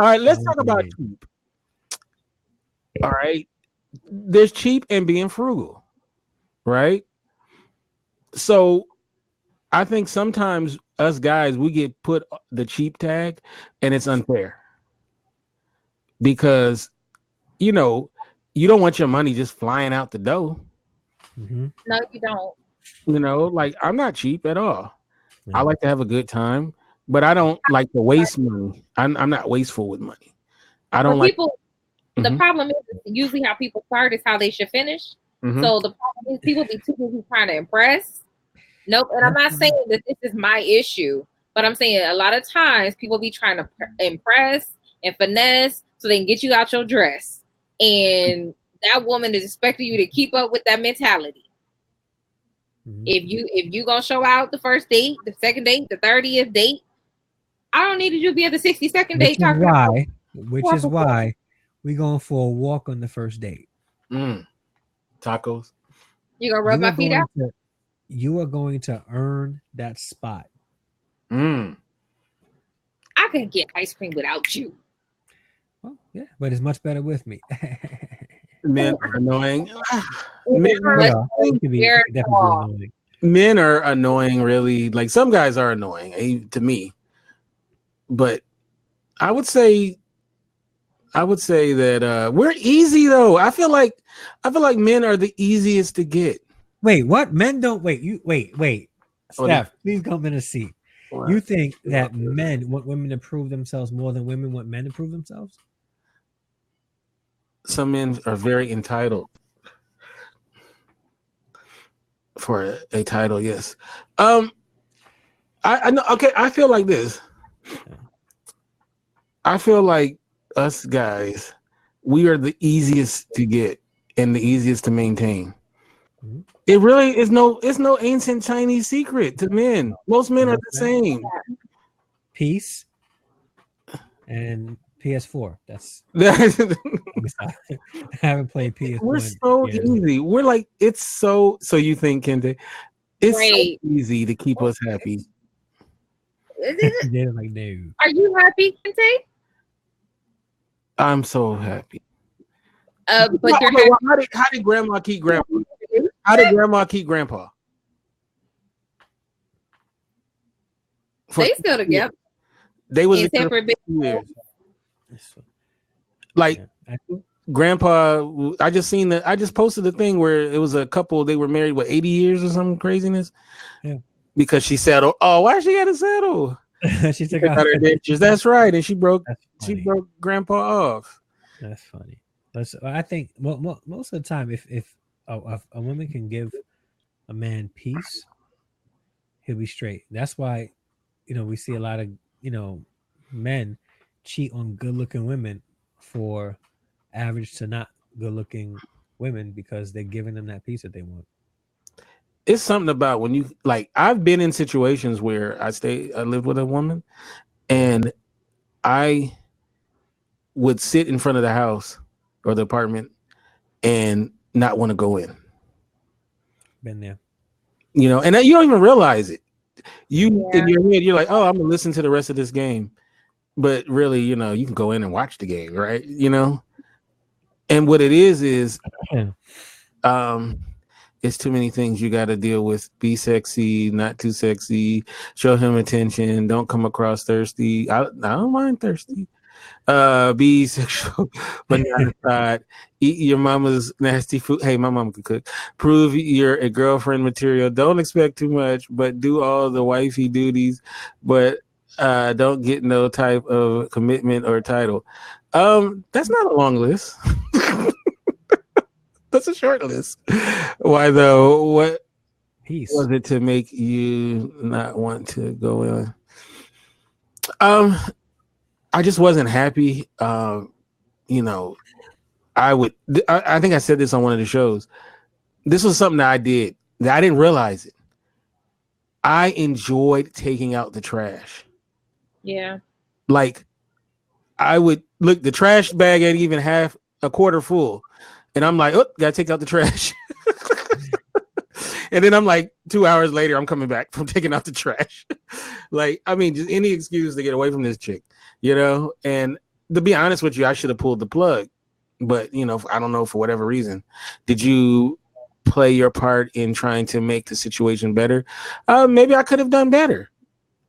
All right, let's talk about cheap. All right, there's cheap and being frugal, right? So I think sometimes us guys, we get put the cheap tag and it's unfair because, you don't want your money just flying out the door. No, you don't. Like I'm not cheap at all. Yeah. I like to have a good time, but I don't like to waste money. I'm not wasteful with money. I don't like people. The problem is usually how people start is how they should finish. So the problem is people be too busy trying to impress. Nope. And I'm not saying that this is my issue. But I'm saying a lot of times people be trying to impress and finesse so they can get you out your dress. And that woman is expecting you to keep up with that mentality. Mm-hmm. If you gonna show out the first date, the second date, the 30th date, I don't need you to be at the 62nd date. Which is why we going for a walk on the first date. Tacos. You gonna rub my feet out? You are going to earn that spot. I could get ice cream without you. Well, yeah, but it's much better with me. Men are annoying. Men are annoying, really. Like some guys are annoying to me, but I would say that we're easy though. I feel like men are the easiest to get. Wait, what? Men don't wait. Steph, please come in a seat. What? You think that men want women to prove themselves more than women want men to prove themselves? Some men are very entitled for a title. Yes. I know. Okay. I feel like this. I feel like us guys, we are the easiest to get and the easiest to maintain. Mm-hmm. It really is it's no ancient Chinese secret to men. Most men are the same. Peace and PS4. I haven't played PS4. We're so easy. We're like, it's so you think, Kente, it's so easy to keep us happy. They're like, no. Are you happy, Kente? I'm so happy. But you're happy. How did grandma keep grandpa? How did grandma keep grandpa? They still together. They was separate years. Like grandpa, I just posted the thing where it was a couple. They were married 80 years or some craziness. Yeah. Because she settled. Oh, why she got to settle? She took out her dentures. That's right, and she broke grandpa off. That's funny. I think most of the time, if a woman can give a man peace, he'll be straight. That's why, we see a lot of men cheat on good-looking women for average to not good-looking women because they're giving them that peace that they want. It's something about when you I've been in situations where I lived with a woman and I would sit in front of the house or the apartment and not want to go in. Been there. And you don't even realize it. In your head, you're like, oh, I'm gonna listen to the rest of this game. But really, you can go in and watch the game, right? And what it is it's too many things you got to deal with. Be sexy, not too sexy. Show him attention. Don't come across thirsty. I don't mind thirsty. Be sexual, but not aside. Eat your mama's nasty food. Hey, my mom can cook. Prove you're a girlfriend material. Don't expect too much, but do all the wifey duties. But don't get no type of commitment or title. That's not a long list. That's a short list. Why though? What was it to make you not want to go in? I just wasn't happy. I think I said this on one of the shows. This was something that I did that I didn't realize it. I enjoyed taking out the trash. Yeah. Like I would look, the trash bag ain't even half a quarter full. And I'm like, oh, gotta take out the trash. And then I'm like, 2 hours later, I'm coming back from taking out the trash. Just any excuse to get away from this chick, And to be honest with you, I should have pulled the plug. But, I don't know, for whatever reason. Did you play your part in trying to make the situation better? Maybe I could have done better.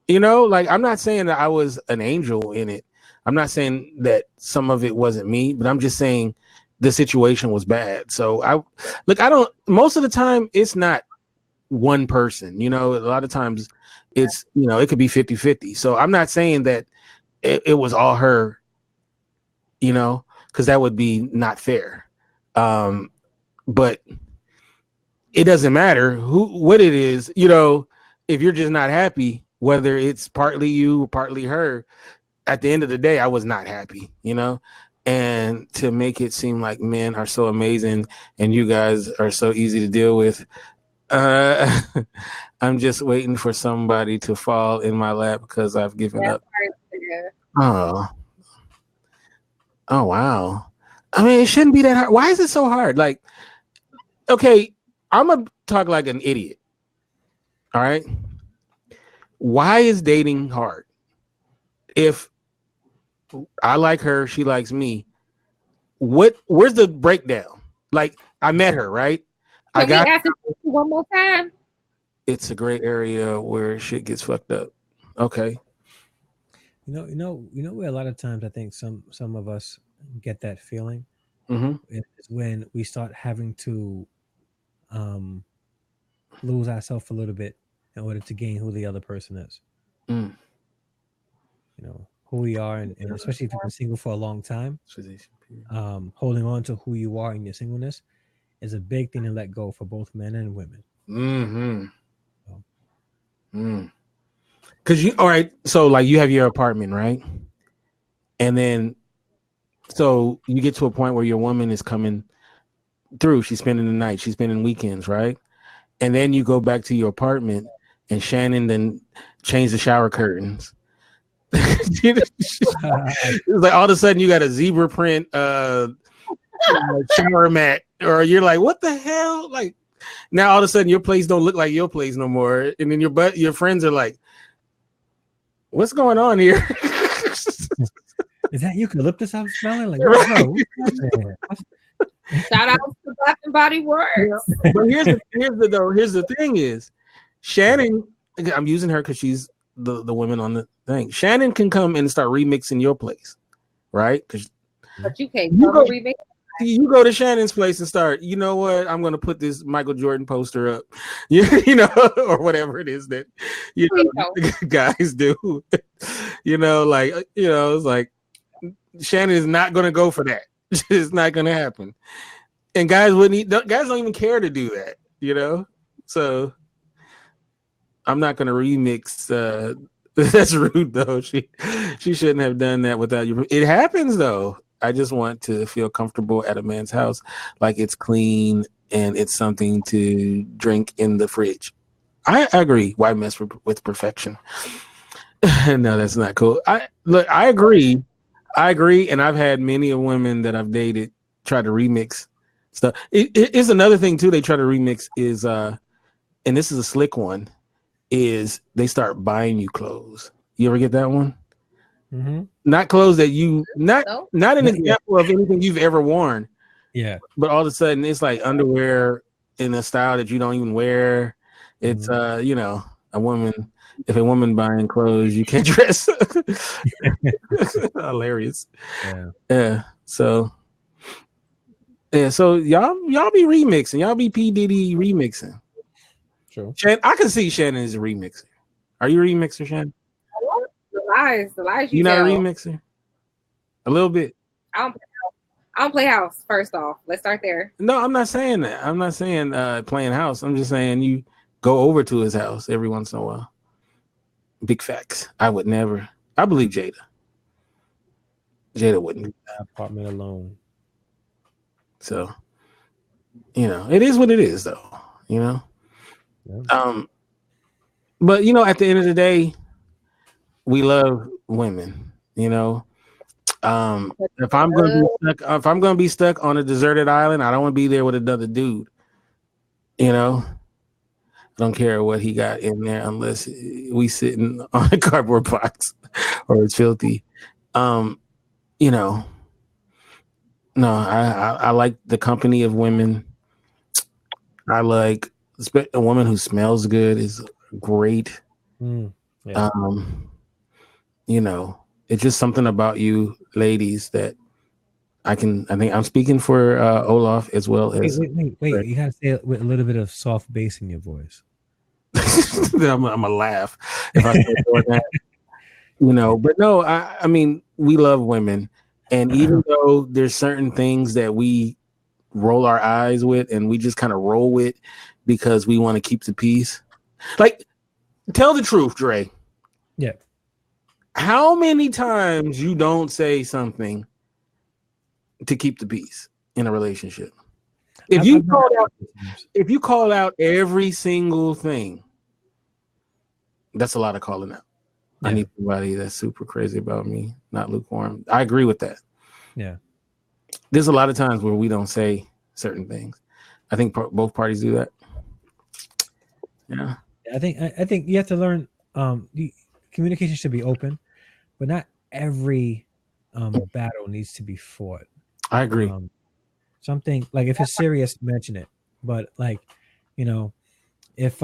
I'm not saying that I was an angel in it. I'm not saying that some of it wasn't me, but I'm just saying the situation was bad. So most of the time it's not one person, a lot of times it's, it could be 50-50. So I'm not saying that it was all her, because that would be not fair. But it doesn't matter what it is, if you're just not happy, whether it's partly you, partly her, at the end of the day, I was not happy, you know? And to make it seem like men are so amazing and you guys are so easy to deal with, I'm just waiting for somebody to fall in my lap because I've given up. Oh. Oh, wow. I mean, it shouldn't be that hard. Why is it so hard? Like, okay, I'm going to talk like an idiot. All right. Why is dating hard? If I like her, she likes me. Where's the breakdown? Like, I met her, right? Can we ask it one more time? It's a great area where shit gets fucked up. Okay. You know where a lot of times I think some of us get that feeling is when we start having to lose ourselves a little bit in order to gain who the other person is. You know who we are, and especially if you've been single for a long time, holding on to who you are in your singleness is a big thing to let go for both men and women. Because all right, so like you have your apartment, right? And then so you get to a point where your woman is coming through, she's spending the night, she's spending weekends, right? And then you go back to your apartment and Shannon then changed the shower curtains. It's like all of a sudden you got a zebra print shower mat, or you're like, what the hell? Like now all of a sudden your place don't look like your place no more. And then your friends are like, what's going on here? Is that eucalyptus I'm smelling? Like, shout out to Bath and Body Works. Yeah. But here's the thing is, Shannon, I'm using her because she's the woman on the thing. Shannon can come and start remixing your place, right? But you can't remix. You go to Shannon's place and start, you know what? I'm going to put this Michael Jordan poster up, you know, or whatever it is that, you know, guys do, you know, like, you know, it's like Shannon is not going to go for that. It's not going to happen. And guys don't even care to do that, you know? So I'm not going to remix. That's rude though. She shouldn't have done that without you. It happens though. I just want to feel comfortable at a man's house, like it's clean and it's something to drink in the fridge. I agree. Why mess with perfection? No, that's not cool. I agree. And I've had many of women that I've dated try to remix stuff. It's another thing too. They try to remix is, and this is a slick one, is they start buying you clothes. You ever get that one? Mm-hmm. Not clothes that you not an example of anything you've ever worn. Yeah. But all of a sudden it's like underwear in a style that you don't even wear. It's you know, if a woman buying clothes you can't dress. Hilarious. Yeah. So y'all be remixing. Y'all be P. Diddy remixing. Sure. I can see Shannon is a remixer. Are you a remixer, Shannon? The lies. You not a remixer? A little bit. I don't play house. First off, let's start there. No, I'm not saying that. I'm not saying playing house. I'm just saying you go over to his house every once in a while. Big facts. I would never. I believe Jada wouldn't. Apartment alone. So, you know, it is what it is, though. You know. Yeah. But you know, at the end of the day, we love women, you know. If I'm gonna be stuck on a deserted island, I don't want to be there with another dude. You know, I don't care what he got in there unless we sitting on a cardboard box or it's filthy. You know, no, I like the company of women. I like a woman who smells good is great. Yeah. You know, it's just something about you ladies that I think I'm speaking for Olaf as well as wait. You gotta say it with a little bit of soft bass in your voice. I'm gonna laugh if I say that. You know, but no, I mean, we love women, and even though there's certain things that we roll our eyes with and we just kind of roll with because we want to keep the peace. Like, tell the truth, Dre. Yeah. How many times you don't say something to keep the peace in a relationship? If you call out every single thing, that's a lot of calling out. Yeah. I need somebody that's super crazy about me, not lukewarm. I agree with that. Yeah. There's a lot of times where we don't say certain things. I think both parties do that. Yeah. I think you have to learn. The communication should be open, but not every battle needs to be fought. I agree. Something like if it's serious, mention it. But like, if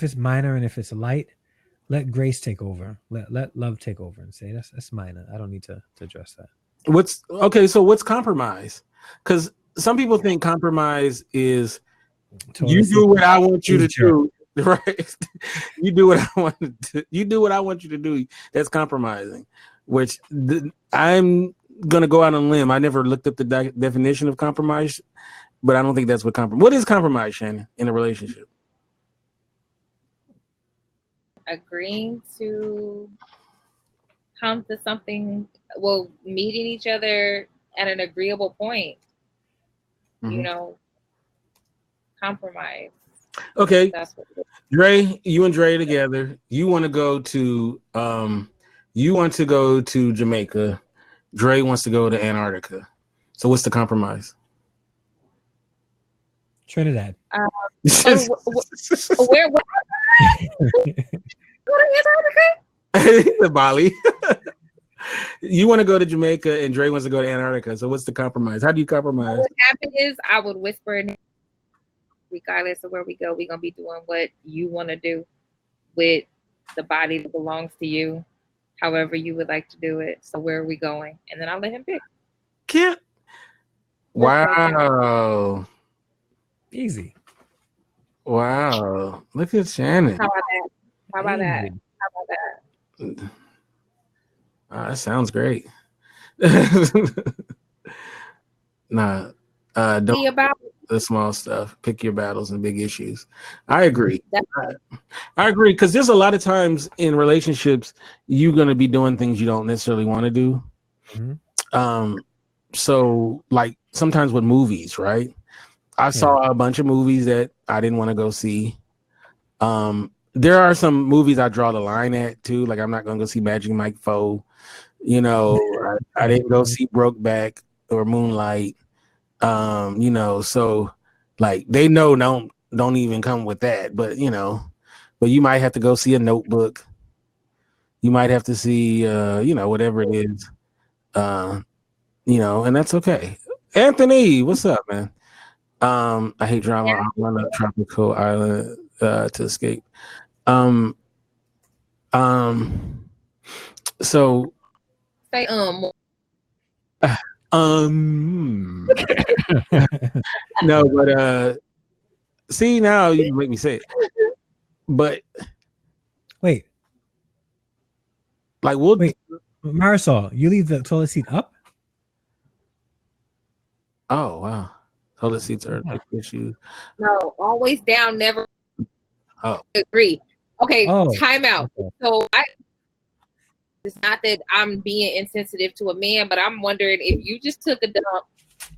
it's minor and if it's light, let grace take over. Let love take over and say that's minor. I don't need to address that. So what's compromise? Because some people think compromise is you do what I want you to do, right? You do what I want to. You do what I want you to do. That's compromising. Which I'm gonna go out on a limb. I never looked up the definition of compromise, but I don't think that's what compromise. What is compromise, Shannon, in a relationship? Agreeing to come to something. Well, meeting each other at an agreeable point. Mm-hmm. Compromise. Okay. Dre, you and Dre together. You want to go to Jamaica. Dre wants to go to Antarctica. So what's the compromise? Trinidad. Where? Go to Antarctica? Bali. You want to go to Jamaica and Dre wants to go to Antarctica. So what's the compromise? How do you compromise? What happened is I would whisper in, regardless of where we go, we're going to be doing what you want to do with the body that belongs to you, however you would like to do it. So where are we going? And then I'll let him pick. Wow. Easy. Wow. Look at Shannon. How about that? That sounds great. Don't about the small stuff. Pick your battles and big issues. I agree. I agree because there's a lot of times in relationships you're going to be doing things you don't necessarily want to do. Mm-hmm. So like sometimes with movies, right? I saw a bunch of movies that I didn't want to go see. There are some movies I draw the line at too. Like I'm not going to go see Magic Mike 4. I didn't go see Brokeback or Moonlight. So like they know don't even come with that. But but you might have to go see a Notebook. You might have to see whatever it is. And that's okay. Anthony, what's up, man? I hate drama. I want a tropical island to escape. So say no, but see now you make me say it. But wait, like Marisol, you leave the toilet seat up? Oh wow. Toilet seats are a big issue. No, always down, never. Oh, agree. Okay, time out. Okay. So it's not that I'm being insensitive to a man, but I'm wondering if you just took a dump,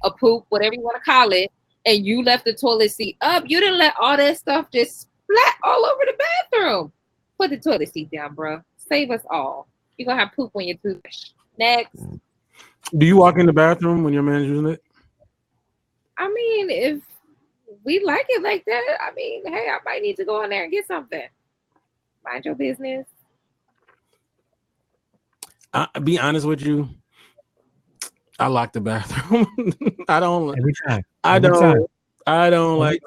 a poop, whatever you want to call it, and you left the toilet seat up, you didn't let all that stuff just splat all over the bathroom. Put the toilet seat down, bro. Save us all. You're gonna have poop on your toothbrush. Next. Do you walk in the bathroom when your man's using it? I mean, if we like it like that, I mean, hey, I might need to go in there and get something. Mind your business. I'll be honest with you. I lock the bathroom. I don't. Every time. I don't like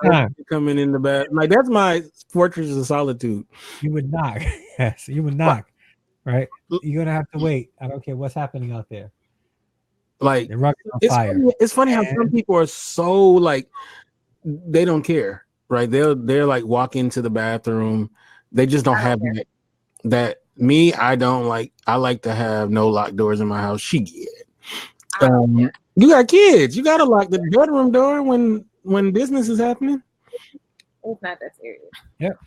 coming in the bathroom. Like that's my fortress of solitude. You would knock. Yes, you would knock. Right? You're gonna have to wait. I don't care what's happening out there. Like fire. It's funny how some people are so like they don't care, right? They're like walk into the bathroom. They just don't have that. Me, I don't like. I like to have no locked doors in my house. She get. You got kids. You gotta lock the bedroom door when business is happening. It's not that serious. Yep.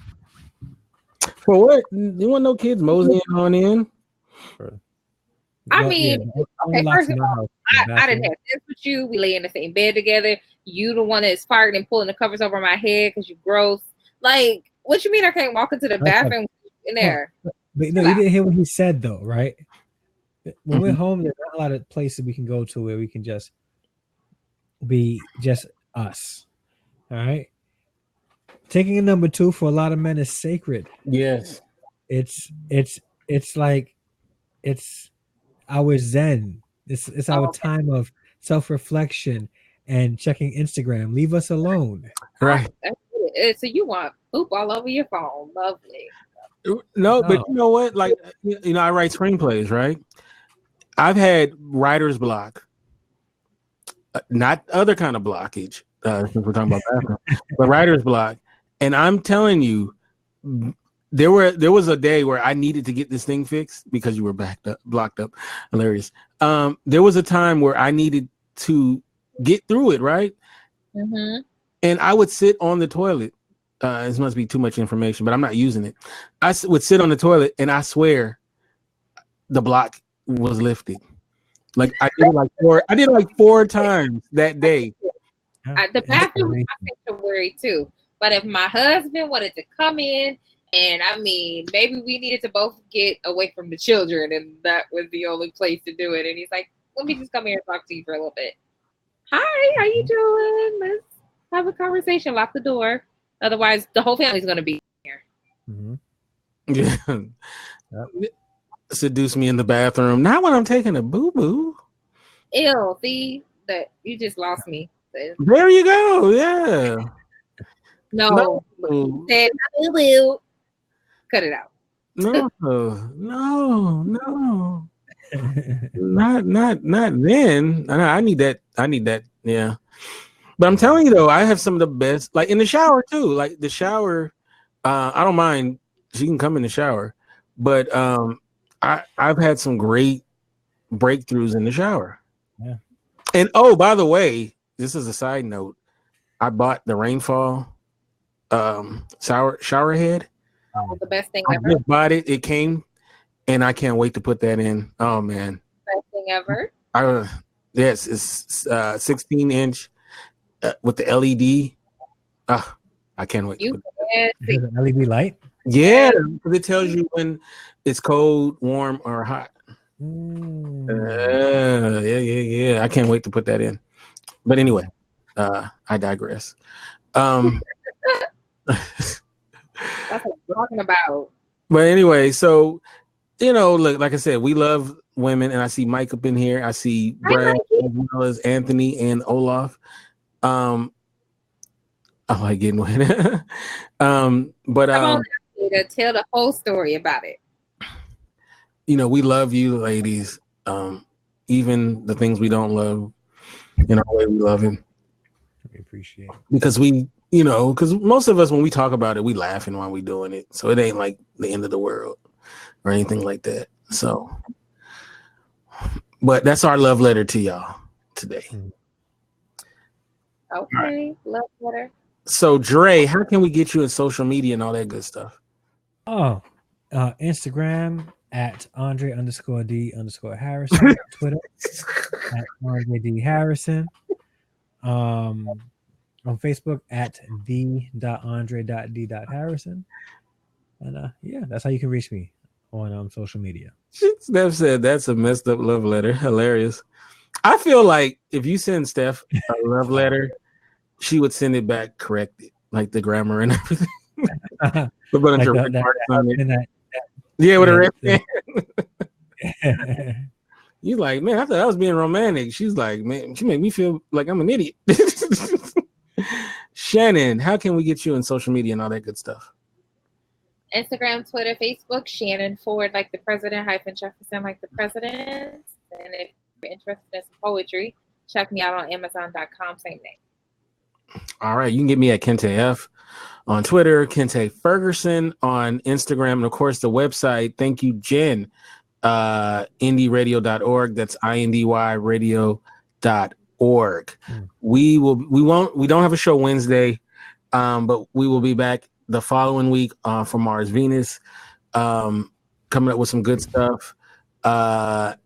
For what? You want no kids moseying on in? I mean, okay, first of all, I didn't have sex with you. We lay in the same bed together. You the one that's farting and pulling the covers over my head because you gross. Like, what you mean I can't walk into the bathroom in there? But no, you didn't hear what he said though, right? When we're home, there's not a lot of places we can go to where we can just be just us. All right. Taking a number 2 for a lot of men is sacred. Yes. It's like it's our zen. It's our time of self-reflection and checking Instagram. Leave us alone. Right. So you want poop all over your phone. Lovely. No, but you know what? Like, you know, I write screenplays, right? I've had writer's block, not other kind of blockage, since we're talking about bathroom, but writer's block. And I'm telling you, there was a day where I needed to get this thing fixed because you were blocked up. Hilarious. There was a time where I needed to get through it, right? Mm-hmm. And I would sit on the toilet. This must be too much information, but I'm not using it. I would sit on the toilet, and I swear, the block was lifted. Like I did like four times that day. The bathroom was my sanctuary too. But if my husband wanted to come in, and I mean, maybe we needed to both get away from the children, and that was the only place to do it. And he's like, "Let me just come here and talk to you for a little bit." Hi, how you doing? Let's have a conversation. Lock the door. Otherwise, the whole family's going to be here. Mm-hmm. Yeah. Yep. Seduce me in the bathroom. Not when I'm taking a boo-boo. Ew, see? That you just lost me. There you go. Yeah. No. Said boo-boo. Cut it out. No. Not then. I need that. Yeah. But I'm telling you though, I have some of the best, like in the shower too. Like the shower, I don't mind. She can come in the shower, but I've had some great breakthroughs in the shower. Yeah. And oh, by the way, this is a side note. I bought the Rainfall shower head. Oh, the best thing ever. I just bought it. It came, and I can't wait to put that in. Oh man, best thing ever. Yes, it's 16-inch. With the LED, I can't wait. An LED light? Yeah, because it tells you when it's cold, warm, or hot. Yeah. I can't wait to put that in. But anyway, I digress. That's what I'm talking about. But anyway, so you know, look, like I said, we love women, and I see Mike up in here. I see Brad as well as Anthony and Olaf. I like getting wet. But I'm gonna to tell the whole story about it. You know, we love you, ladies. Even the things we don't love, in our way, we love him. We appreciate it because because most of us, when we talk about it, we laughing while we doing it, so it ain't like the end of the world or anything like that. So, but that's our love letter to y'all today. Okay, right. Love letter. So, Dre, how can we get you in social media and all that good stuff? Oh, Instagram at Andre_D_Harrison. Twitter at Andre D Harrison. On Facebook at the.andre.d.harrison. And yeah, that's how you can reach me on social media. Steph said that's a messed up love letter. Hilarious. I feel like if you send Steph a love letter, she would send it back corrected, like the grammar and everything. Yeah, with a red pen. You're like, man, I thought I was being romantic. She's like, man, she made me feel like I'm an idiot. Shannon, how can we get you in social media and all that good stuff? Instagram, Twitter, Facebook, Shannon Ford like the president, Jefferson like the president. And if you're interested in some poetry, check me out on Amazon.com, same name. All right, you can get me at Kente F on Twitter, Kente Ferguson on Instagram, and of course the website. Thank you, Jen. IndieRadio.org. That's INDYRadio.org. We don't have a show Wednesday, but we will be back the following week for Mars Venus, coming up with some good stuff. I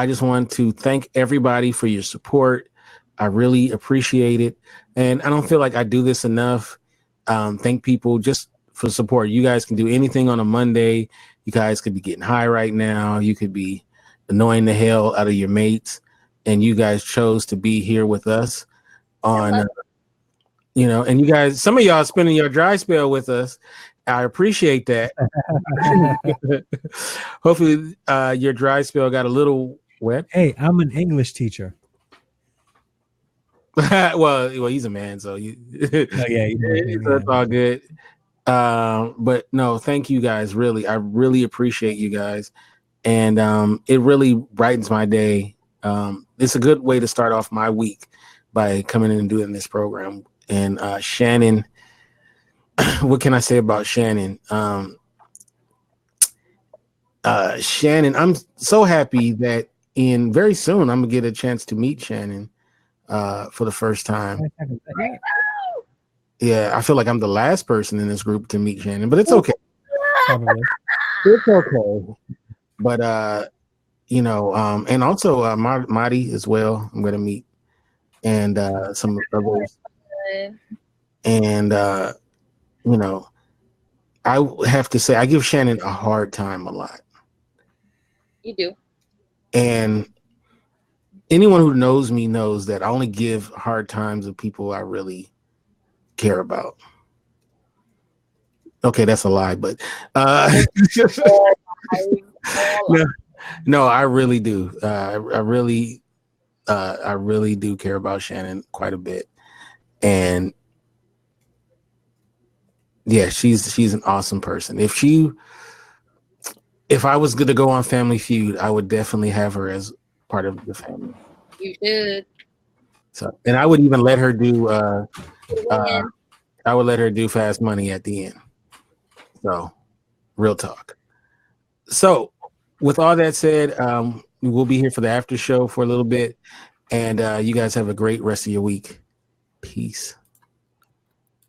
just want to thank everybody for your support. I really appreciate it. And I don't feel like I do this enough. Thank people just for support. You guys can do anything on a Monday. You guys could be getting high right now. You could be annoying the hell out of your mates. And you guys chose to be here with us on, and you guys, some of y'all spending your dry spell with us. I appreciate that. Hopefully your dry spell got a little wet. Hey, I'm an English teacher. well, he's a man, so it's all good. But no, thank you guys. Really, I really appreciate you guys, and it really brightens my day. It's a good way to start off my week by coming in and doing this program. And Shannon, what can I say about Shannon? Shannon, I'm so happy that very soon I'm gonna get a chance to meet Shannon for the first time. Yeah, I feel like I'm the last person in this group to meet Shannon, but it's okay. It's okay. But and also Marty as well. I'm gonna meet, and some others. And I have to say I give Shannon a hard time a lot. You do. And anyone who knows me knows that I only give hard times to people I really care about. Okay, that's a lie, but no, I really do. I really do care about Shannon quite a bit. And yeah, she's an awesome person. If I was going to go on Family Feud, I would definitely have her as part of the family. You should. So, and I would even let her do. I would let her do Fast Money at the end. So, real talk. So, with all that said, we'll be here for the after show for a little bit, and you guys have a great rest of your week. Peace.